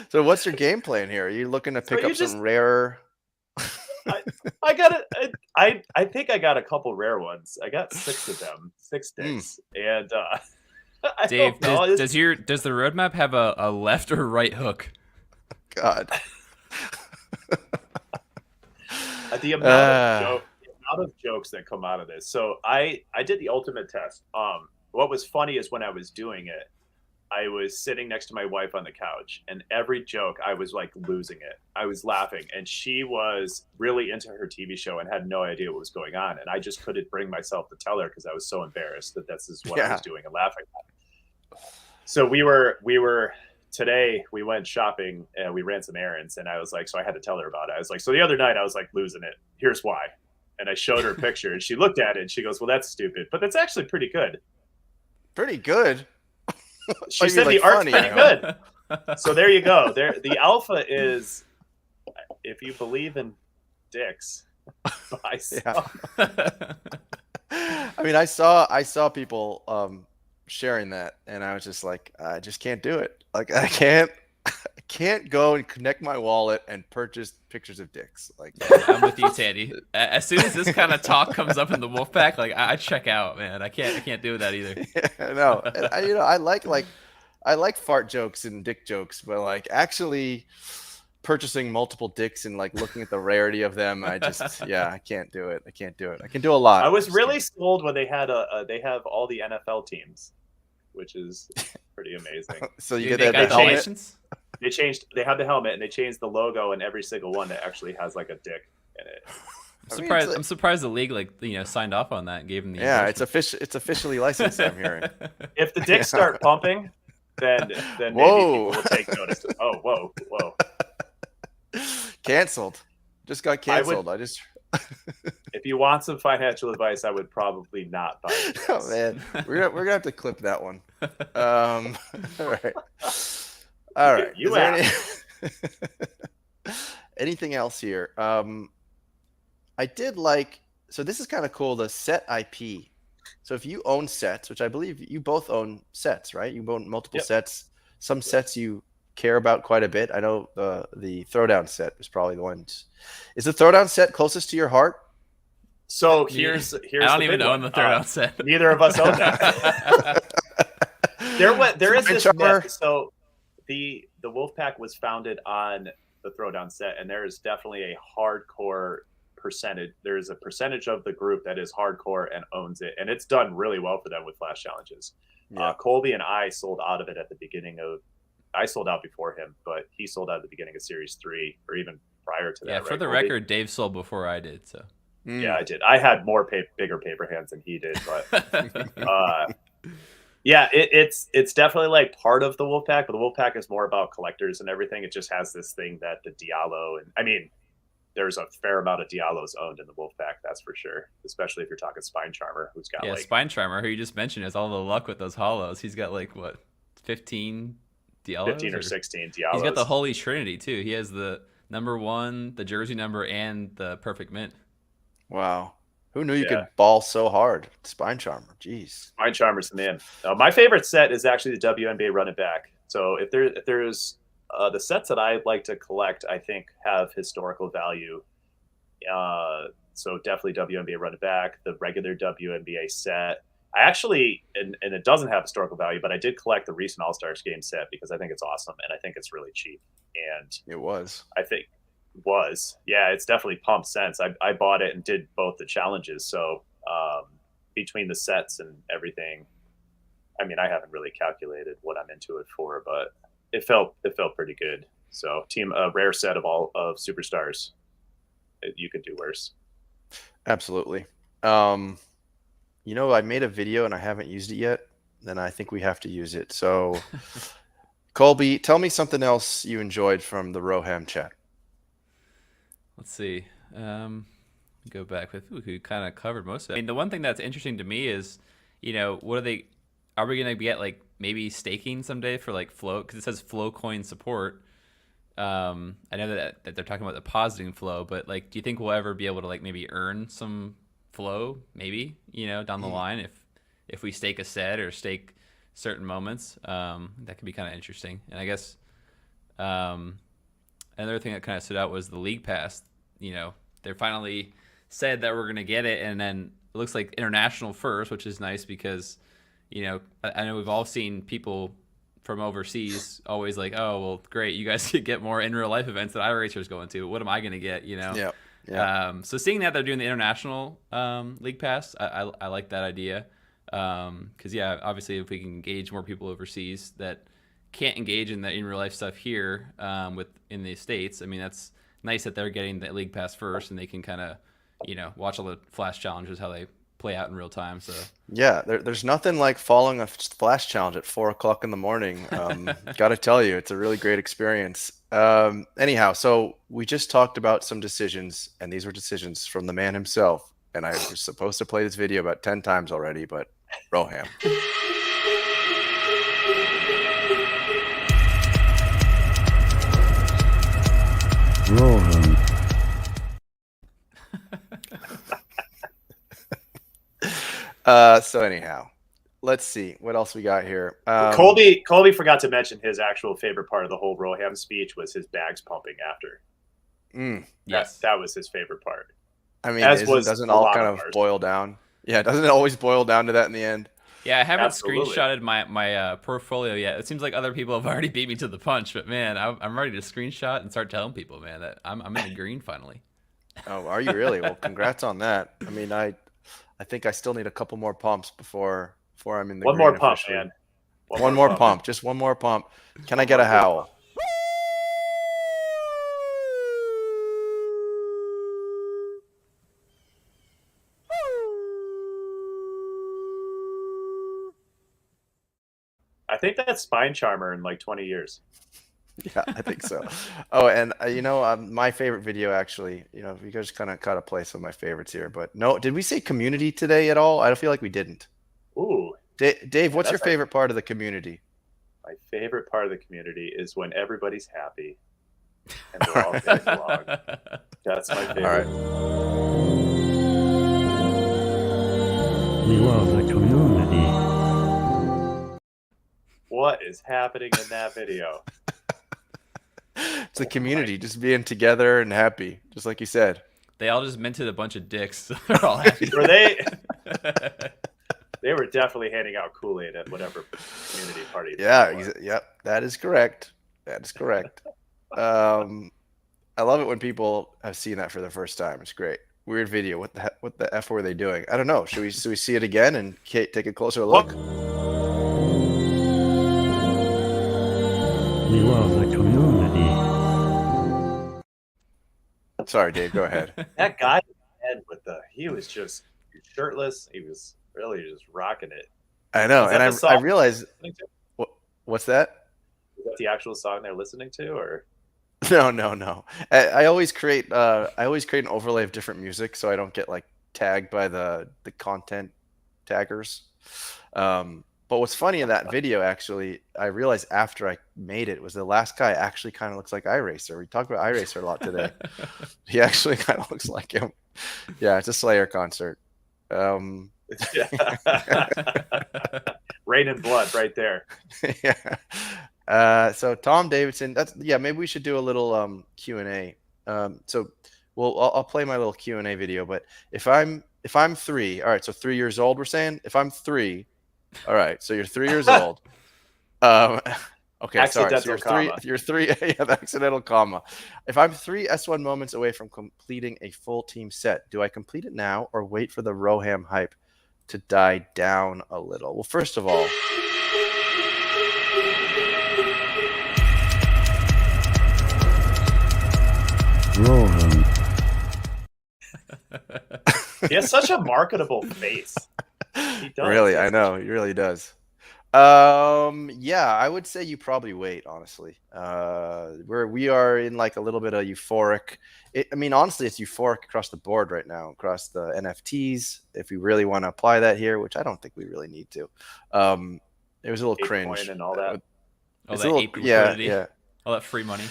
So what's your game plan here? Are you looking to pick up some rarer? I got it. I think I got a couple rare ones. I got 6 of them, 6 dicks. And Dave, does the roadmap have a left or right hook? God. The amount of jokes that come out of this. So I did the ultimate test. What was funny is when I was doing it, I was sitting next to my wife on the couch, and every joke I was like losing it. I was laughing, and she was really into her TV show and had no idea what was going on. And I just couldn't bring myself to tell her because I was so embarrassed that this is what I was doing and laughing at. So we were today, we went shopping and we ran some errands, and I was like, so I had to tell her about it. I was like, so the other night I was like losing it. Here's why. And I showed her a picture, and she looked at it and she goes, well, that's stupid, but that's actually pretty good. Pretty good. She said the art's pretty good. So there you go. There, the alpha is, if you believe in dicks, buy some. I mean, I saw people sharing that, and I was just like, I just can't do it. Like, I can't go and connect my wallet and purchase pictures of dicks. Like, I'm with you, Tandy. As soon as this kind of talk comes up in the Wolfpack, like I check out, man. I can't do that either. Yeah, no, I like fart jokes and dick jokes, but like actually purchasing multiple dicks and like looking at the rarity of them, I can't do it. I can do a lot. I was really sold when they had they have all the NFL teams, which is pretty amazing. So you Dude, get that helmet. They have the helmet, and they changed the logo in every single one that actually has like a dick in it. I'm surprised the league signed off on that and gave him the it's officially licensed. I'm hearing. If the dicks start pumping, then maybe people will take notice. Oh, whoa. Canceled. Just got canceled. I just. If you want some financial advice, I would probably not buy it. Oh man, we're gonna have to clip that one. All right. All right. You Is there anything else here? I did like. So this is kind of cool. The set IP. So if you own sets, which I believe you both own sets, right? You own multiple sets. Some sets you care about quite a bit. I know the Throwdown set was probably the one. Is the Throwdown set closest to your heart? So here's I don't the even big own one. the Throwdown set. Neither of us own that. There is this myth. So the Wolfpack was founded on the Throwdown set, and there is definitely a hardcore percentage. There's a percentage of the group that is hardcore and owns it, and it's done really well for them with flash challenges. Yeah. Colby and I sold out of it at the beginning of. I sold out before him, but he sold out at the beginning of Series 3, or even prior to that. Yeah, for the Colby? record, Dave sold before I did. So Yeah, I did. I had more bigger paper hands than he did, but yeah, it's definitely like part of the Wolfpack, but the Wolfpack is more about collectors and everything. It just has this thing that the Diallo, and I mean, there's a fair amount of Diallos owned in the Wolfpack, that's for sure. Especially if you're talking Spine Charmer, who's got Spine Charmer, who you just mentioned, has all the luck with those hollows. He's got like what, 15 Diallos? 15 or 16 Diallos. He's got the Holy Trinity too. He has the number 1, the jersey number, and the perfect mint. Wow. Who knew you could ball so hard? Spine Charmer. Jeez. Spine Charmer's the man. My favorite set is actually the WNBA Run It Back. So if there's the sets that I like to collect, I think have historical value. So definitely WNBA Run It Back, the regular WNBA set. I actually, and it doesn't have historical value, but I did collect the recent All-Stars game set because I think it's awesome and I think it's really cheap. And it was. I think yeah, it's definitely pumped since. I bought it and did both the challenges. So between the sets and everything, I mean, I haven't really calculated what I'm into it for, but it felt pretty good. So a rare set of all of Superstars. You could do worse. Absolutely. You know, I made a video and I haven't used it yet. Then I think we have to use it. So, Colby, tell me something else you enjoyed from the Roham chat. Let's see. Go back with we kind of covered most of it. I mean, the one thing that's interesting to me is, you know, are we gonna get like maybe staking someday for like flow? Because it says flow coin support. I know that they're talking about depositing flow, but like, do you think we'll ever be able to like maybe earn some flow? Maybe, you know, down the line if we stake a set or stake certain moments, that could be kind of interesting. And I guess another thing that kind of stood out was the league pass. You know, they finally said that we're going to get it, and then it looks like international first, which is nice because, you know, I know we've all seen people from overseas always like, oh, well, great, you guys could get more in real life events that iRacer is going to. What am I going to get, you know? Yeah. So seeing that they're doing the international league pass, I like that idea. Because, yeah, obviously if we can engage more people overseas that can't engage in the in real life stuff here in the States, I mean, that's nice that they're getting the league pass first and they can kind of, you know, watch all the flash challenges, how they play out in real time. So yeah, there's nothing like following a flash challenge at 4 o'clock in the morning. Got to tell you, it's a really great experience. Anyhow, so we just talked about some decisions, and these were decisions from the man himself. And I was supposed to play this video about 10 times already, but Roham. Roham. So anyhow, let's see what else we got here. Colby forgot to mention his actual favorite part of the whole Roham speech was his bags pumping after. Yes, that was his favorite part. I mean, doesn't all kind of boil down? Yeah, doesn't it always boil down to that in the end? Yeah, I haven't screenshotted my portfolio yet. It seems like other people have already beat me to the punch, but man, I'm ready to screenshot and start telling people, man, that I'm in the green finally. Oh, are you really? Well, congrats on that. I mean, I think I still need a couple more pumps before I'm in the green. One more pump, officially. man. One more pump. Just one more pump. Can I get a howl? I think that's Spine Charmer in like 20 years. Yeah, I think so. Oh, and my favorite video actually, we just kind of cut a place of my favorites here. But no, did we say community today at all? I don't feel like we didn't. Ooh, Dave, yeah, what's your that's favorite part of the community? my favorite part of the community is when everybody's happy and we're all getting along. That's my All favorite. right. We love the community. What is happening in that video? It's the community just being together and happy, just like you said. They all just minted a bunch of dicks. So they're all happy. Were they? They were definitely handing out Kool-Aid at whatever community party. Yep, that is correct. That is correct. I love it when people have seen that for the first time. It's great. Weird video. What the F were they doing? I don't know. Should we see it again and take a closer look? We love the community. Sorry, Dave. Go ahead. That guy he was just shirtless. He was really just rocking it. I know, Is that and the I song realized. they're listening to? What's that? Is that the actual song they're listening to, or? No. I always create an overlay of different music so I don't get like tagged by the content taggers. But what's funny in that video, actually, I realized after I made it, was the last guy actually kind of looks like iRacer. We talked about iRacer a lot today. He actually kind of looks like him. Yeah, it's a Slayer concert. Rain and blood right there. Yeah. So Tom Davidson, maybe we should do a little Q&A. So I'll play my little Q&A video, but if I'm 3, all right, so 3 years old, we're saying, if I'm 3, all right, so you're 3 years old. Okay, Accidental sorry. So comma. you're 3, yeah, the accidental comma. If I'm 3 S1 moments away from completing a full team set, do I complete it now or wait for the Roham hype to die down a little? Well, first of all, Roham. He has such a marketable face. He does. really, I know, he really does. Yeah, I would say you probably wait, honestly. We are in like a little bit of euphoric. Honestly, it's euphoric across the board right now, across the NFTs. If we really want to apply that here, which I don't think we really need to. It was a little cringe and all that. All that ape liquidity. Yeah. All that free money.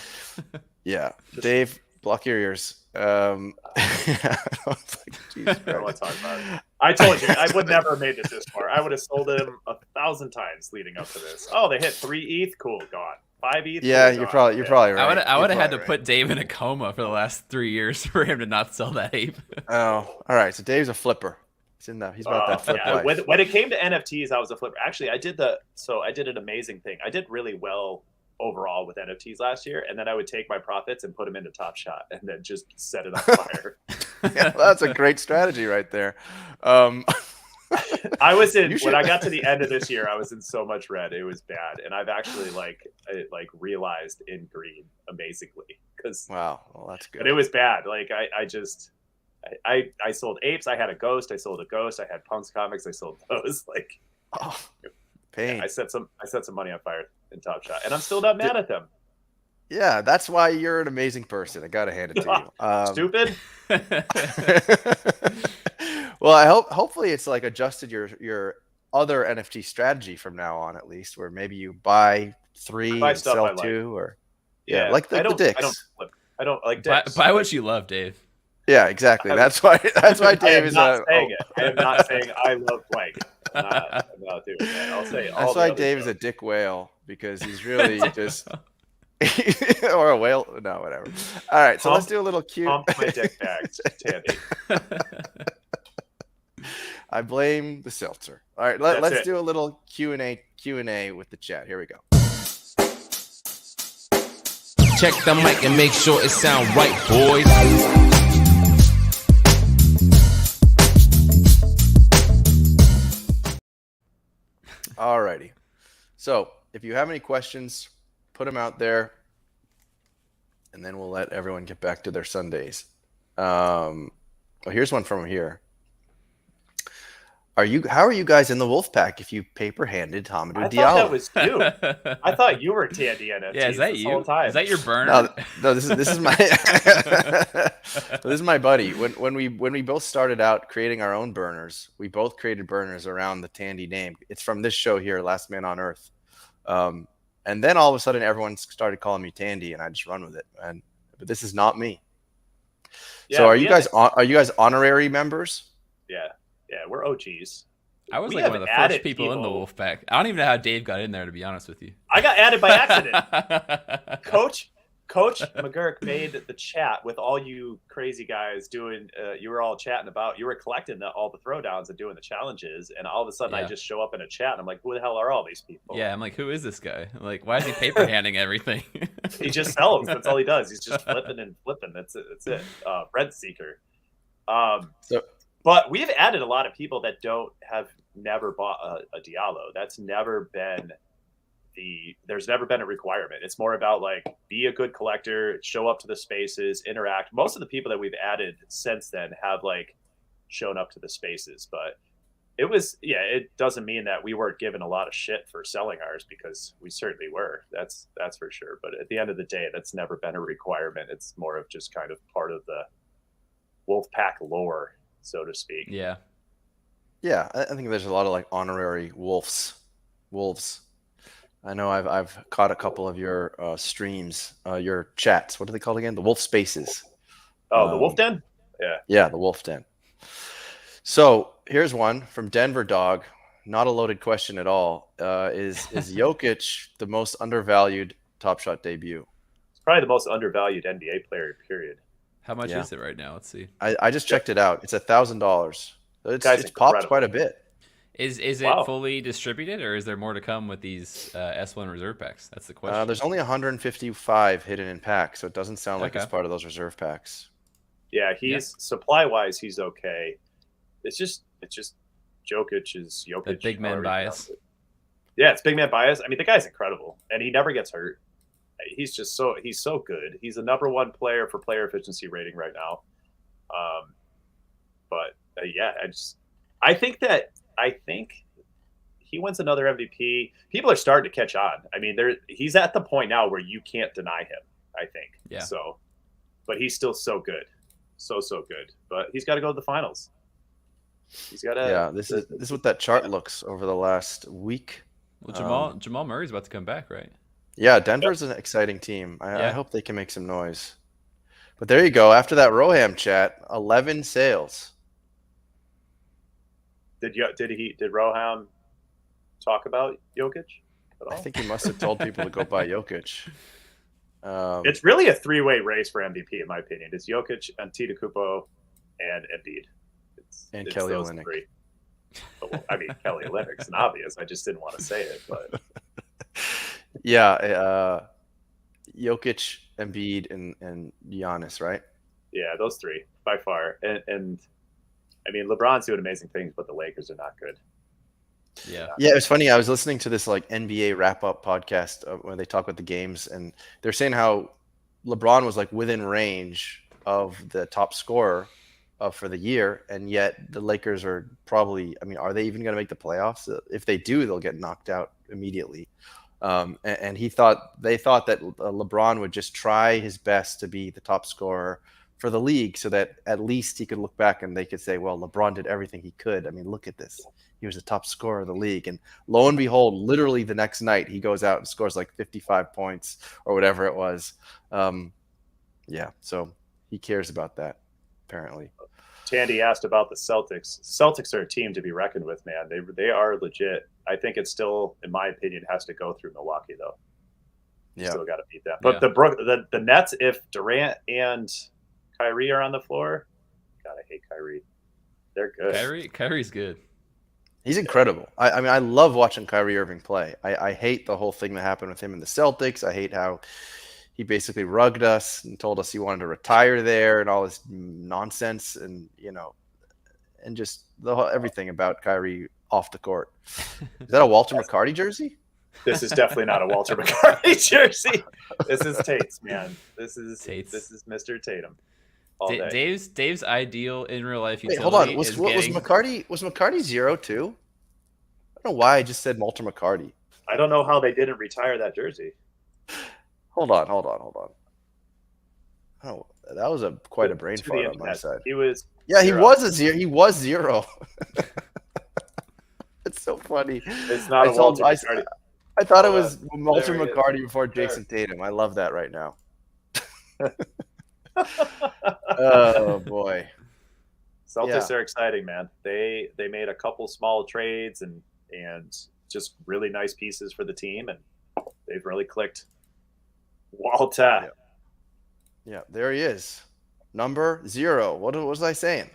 Yeah. Dave, block your ears. I don't want to talk about it. I told you I would never have made it this far. I would have sold him 1,000 times leading up to this. Oh, they hit 3 ETH. Cool, gone. 5 ETH. Yeah, cool, you're gone. probably right. I would have had to right. put Dave in a coma for the last 3 years for him to not sell that ape. Oh, all right. So Dave's a flipper. He's about that flip life. When it came to NFTs, I was a flipper. Actually, I did an amazing thing. I did really well overall with NFTs last year, and then I would take my profits and put them into Top Shot and then just set it on fire. Yeah, that's a great strategy right there. I was in when I got to the end of this year, I was in so much red. It was bad, and I've actually realized in green amazingly because wow, well that's good. But it was bad. Like I sold apes. I had a ghost. I sold a ghost. I had Punks comics. I sold those. Pain. Yeah, I set some money on fire in Top Shot, and I'm still not mad at them. Yeah, that's why you're an amazing person. I gotta hand it to you. Stupid. Well, hopefully it's like adjusted your other NFT strategy from now on, at least, where maybe you buy 3 and sell 2, or like the dicks. I don't like dicks. Buy what you love, Dave. Yeah, exactly. That's why Dave is not saying it. I am not saying I love blank. I'm not doing that. I'll say that's why Dave is a dick whale, because he's really just or a whale. No, whatever. All right, so let's do a little cute. Pump my dick bags, Tandy. I blame the seltzer. All right, let's do a little Q&A with the chat. Here we go. Check the mic and make sure it sound right, boys. Alrighty. So if you have any questions, put them out there, and then we'll let everyone get back to their Sundays. Here's one from here. How are you guys in the wolf pack if you paper handed Hamidou I Diallo? thought that was you. I thought you were Tandy NFTs. Yeah, is that this you? Whole time. Is that your burner? No, this is my this is my buddy. When we both started out creating our own burners, we both created burners around the Tandy name. It's from this show here, Last Man on Earth. And then all of a sudden everyone started calling me Tandy, and I just run with it. But this is not me. So are you guys honorary members? Yeah, we're OGs. I was We like have one of the added first people in the people- wolf pack. I don't even know how Dave got in there, to be honest with you. I got added by accident. Coach McGurk made the chat with all you crazy guys doing. You were all chatting about. You were collecting all the throwdowns and doing the challenges, and all of a sudden I Yeah. just show up in a chat, and I'm like, "Who the hell are all these people?" Yeah, I'm like, who is this guy? I'm like, why is he paper handing everything? He just sells. That's all he does. He's just flipping and flipping. That's it. Red Seeker. But we've added a lot of people that have never bought a Diallo. That's never been there's never been a requirement. It's more about like, be a good collector, show up to the spaces, interact. Most of the people that we've added since then have like shown up to the spaces, but it doesn't mean that we weren't given a lot of shit for selling ours, because we certainly were. That's for sure. But at the end of the day, that's never been a requirement. It's more of just kind of part of the Wolfpack lore, so to speak. Yeah. Yeah, I think there's a lot of like honorary wolves. I know I've caught a couple of your streams, your chats. What are they called again? The Wolf Spaces. Oh, the Wolf Den? Yeah, the Wolf Den. So here's one from Denver Dog. Not a loaded question at all. Is Jokic the most undervalued Top Shot debut? It's probably the most undervalued NBA player, period. How much Yeah. is it right now? Let's see. I just checked it out. It's $1,000. It's Guy's popped incredible. quite a bit. Is it Wow. fully distributed, or is there more to come with these S1 reserve packs? That's the question. There's only 155 hidden in packs, so it doesn't sound like it's Okay. part of those reserve packs. Yeah, he's supply wise, he's okay. It's just Jokic is Jokic. The big man however you bias. pronounce it. Yeah, it's big man bias. I mean, the guy's incredible, and he never gets hurt. He's so good. He's the number one player for player efficiency rating right now. Yeah, I think he wins another MVP. People are starting to catch on. I mean, he's at the point now where you can't deny him, I think. Yeah. So, but he's still so good. So good. But he's got to go to the finals. He's got to. Yeah, this is what that chart looks over the last week. Well, Jamal Murray's about to come back, right? Yeah, Denver's an exciting team. I Yeah. hope they can make some noise. But there you go. After that Roham chat, 11 sales. Did Roham talk about Jokic at all? I think he must have told people to go buy Jokic. It's really a three-way race for MVP, in my opinion. It's Jokic, Antetokounmpo, and Embiid. And it's Kelly those Olynyk. three. Well, I mean, Kelly Olynyk's an obvious. I just didn't want to say it, but Yeah, Jokic, Embiid, and Giannis, right? yeah, those three by far. And I mean, LeBron's doing amazing things, but the Lakers are not good. Yeah. Yeah, it was funny. I was listening to this like NBA wrap-up podcast when they talk about the games, and they're saying how LeBron was like within range of the top scorer for the year, and yet the Lakers are probably. I mean, are they even going to make the playoffs? If they do, they'll get knocked out immediately. And they thought that LeBron would just try his best to be the top scorer for the league, so that at least he could look back and they could say, "Well, LeBron did everything he could." I mean, look at this. He was the top scorer of the league. And lo and behold, literally the next night, he goes out and scores like 55 points or whatever it was. Yeah, so he cares about that, apparently. Tandy asked about the Celtics. Celtics are a team to be reckoned with, man. They are legit. I think it still, in my opinion, has to go through Milwaukee, though. Yeah. Still got to beat them. But Yeah. the Nets, if Durant and Kyrie are on the floor, God, I hate Kyrie. They're good. Kyrie's good. He's incredible. I mean, I love watching Kyrie Irving play. I hate the whole thing that happened with him in the Celtics. I hate how he basically rugged us and told us he wanted to retire there and all this nonsense, and and just everything about Kyrie off the court. Is that a Walter McCarty jersey? This is definitely not a Walter McCarty jersey. This is Tate's, man. This is Tate's. This is Mr. Tatum. all day. Dave's ideal in real life Wait, utility. hold on. Was McCarty 0 too? I don't know why I just said Walter McCarty. I don't know how they didn't retire that jersey. Hold on. Oh, that was quite a brain To the fart on my internet. side. He was. Yeah, he zero. was a 0. He was 0. It's so funny. It's not a I told- Walter I- McCarty. I thought it Hold was Walter There he is. McCarty before Jason Tatum. I love that right now. Oh boy. Celtics Yeah. are exciting, man. They made a couple small trades and just really nice pieces for the team, and they've really clicked. Walter. Yeah, there he is. Number 0. What was I saying?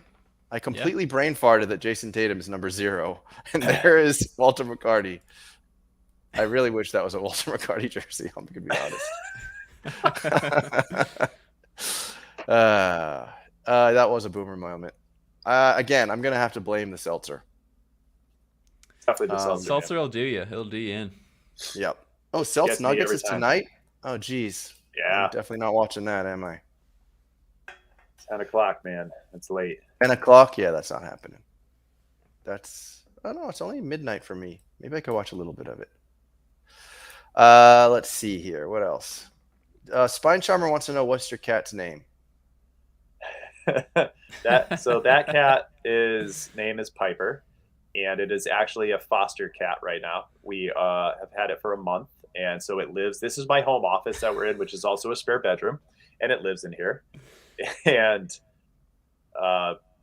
I completely brain farted that Jason Tatum is number 0. And there is Walter McCarty. I really wish that was a Walter McCarty jersey, I'm going to be honest. That was a boomer moment. Again, I'm going to have to blame the seltzer. Definitely the Seltzer. Seltzer will do you. He'll do you in. Yep. Oh, Celts Gets me Nuggets every is time. tonight? Oh, geez. Yeah, I'm definitely not watching that, am I? 10 o'clock, man. It's late. 10 o'clock? Yeah, that's not happening. I don't know. It's only midnight for me. Maybe I could watch a little bit of it. Let's see here. What else? Spine Charmer wants to know what's your cat's name. that cat name is Piper, and it is actually a foster cat right now. We have had it for a month, and so it lives. This is my home office that we're in, which is also a spare bedroom, and it lives in here. And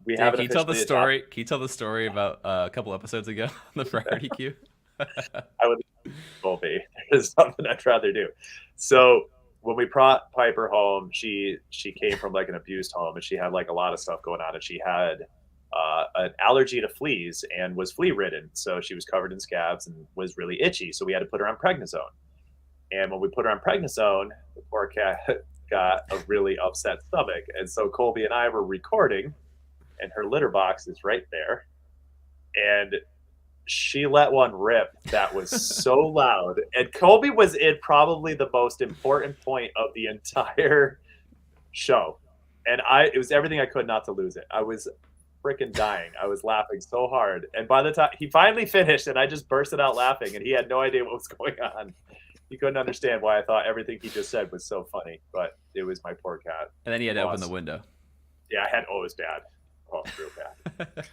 we Dave, haven't. can you tell the officially story? Can you tell the story about a couple episodes ago on the priority queue? I would Colby. There's something I'd rather do. So when we brought Piper home, she came from like an abused home, and she had like a lot of stuff going on, and she had an allergy to fleas and was flea ridden. So she was covered in scabs and was really itchy. So we had to put her on prednisone. And when we put her on prednisone, the poor cat got a really upset stomach. And so Colby and I were recording, and her litter box is right there. And she let one rip that was so loud. And Colby was in probably the most important point of the entire show. And it was everything I could not to lose it. I was freaking dying. I was laughing so hard. And by the time he finally finished, and I just bursted out laughing, and he had no idea what was going on. He couldn't understand why I thought everything he just said was so funny, but it was my poor cat. And then he had to open the window. Yeah, it was bad. Oh, real bad.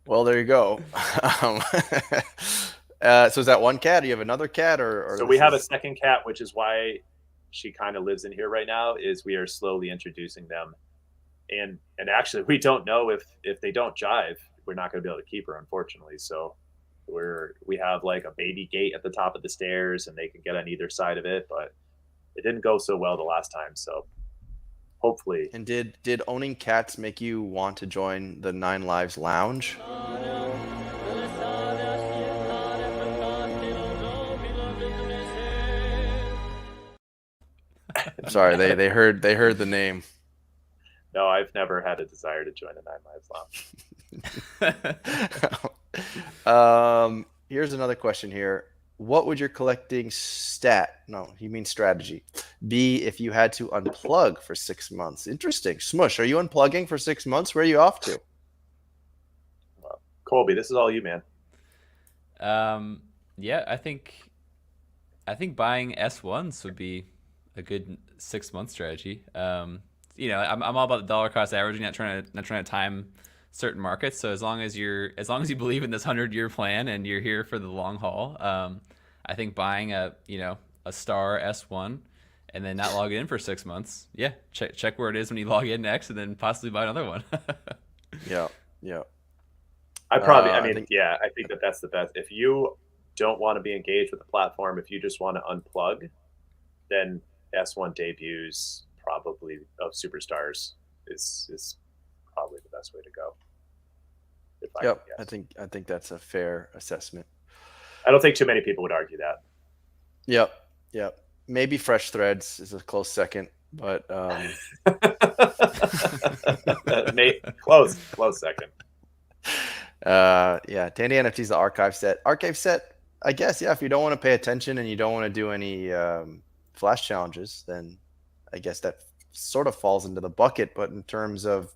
Well, there you go. So is that one cat? Do you have another cat, or So we have a second cat, which is why she kind of lives in here right now. Is we are slowly introducing them, and actually we don't know if they don't jive, we're not going to be able to keep her, unfortunately. So we have like a baby gate at the top of the stairs, and they can get on either side of it, but it didn't go so well the last time. So hopefully. And did owning cats make you want to join the 9 Lives Lounge? Sorry, they heard the name. No, I've never had a desire to join the 9 Lives Lounge. Here's another question here. What would your collecting strategy be if you had to unplug for 6 months? Interesting. Smush, are you unplugging for 6 months? Where are you off to? Well, Colby, this is all you, man. Yeah, I think buying S1s would be a good 6 month strategy. I'm all about the dollar cost averaging, not trying to time certain markets. So as long as you believe in this 100-year plan and you're here for the long haul, I think buying a star S1 and then not log in for 6 months. Yeah, check where it is when you log in next, and then possibly buy another one. Yeah. I think that's the best. If you don't want to be engaged with the platform, if you just want to unplug, then S1 debuts probably of superstars is probably the best way to go. Yep, I think that's a fair assessment. I don't think too many people would argue that. Yep. Maybe Fresh Threads is a close second, but close second. Dandy NFTs, the archive set. Archive set, I guess, yeah, if you don't want to pay attention and you don't want to do any flash challenges, then I guess that sort of falls into the bucket, but in terms of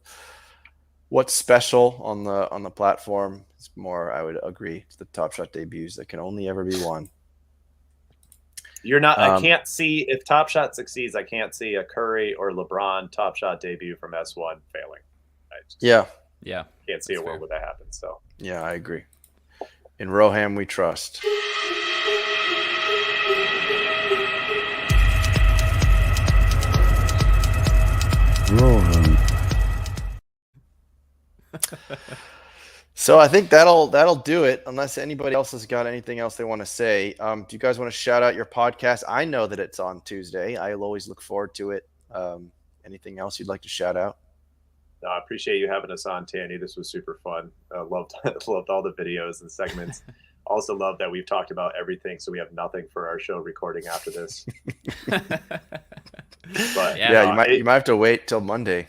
what's special on the platform, it's more, I would agree, to the Top Shot debuts that can only ever be one. You're not. I can't see if Top Shot succeeds. I can't see a Curry or LeBron Top Shot debut from S1 failing. I just Yeah. can't see That's a world fair. where that happens. So Yeah, I agree. In Roham, we trust. Roham. So I think that'll do it. Unless anybody else has got anything else they want to say. Do you guys want to shout out your podcast? I know that it's on Tuesday. I'll always look forward to it. Anything else you'd like to shout out? no, I appreciate you having us on, Tanny. This was super fun. Loved all the videos and segments. Also love that we've talked about everything, so we have nothing for our show recording after this. But Yeah, you might have to wait till Monday.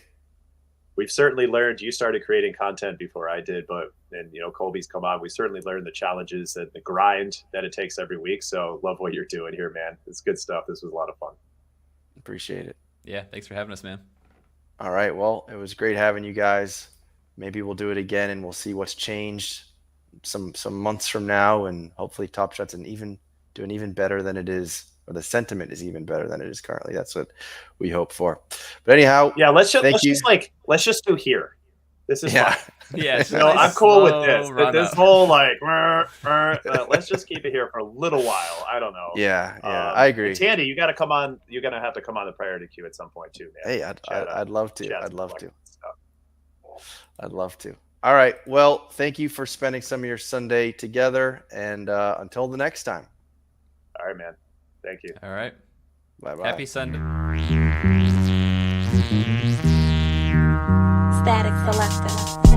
we've certainly learned. You started creating content before I did, and Colby's come on. We certainly learned the challenges and the grind that it takes every week. So love what you're doing here, man. It's good stuff. This was a lot of fun. Appreciate it. Yeah, thanks for having us, man. All right. Well, it was great having you guys. Maybe we'll do it again, and we'll see what's changed some months from now, and hopefully Top Shot's doing even better than it is, or the sentiment is even better than it is currently. That's what we hope for. But anyhow, Yeah, let's Thank you. just do here. This is yeah, fine. Yeah, it's a No, I'm nice cool with slow this. run This up. whole let's just keep it here for a little while. I don't know. yeah, I agree. And Tandy, you got to come on. You're gonna have to come on the priority queue at some point too, man. Hey, I'd love to. Chat I'd love some to. stuff. I'd love to. All right. Well, thank you for spending some of your Sunday together, and until the next time. All right, man. Thank you. All right. Bye bye. Happy Sunday. Static Selector.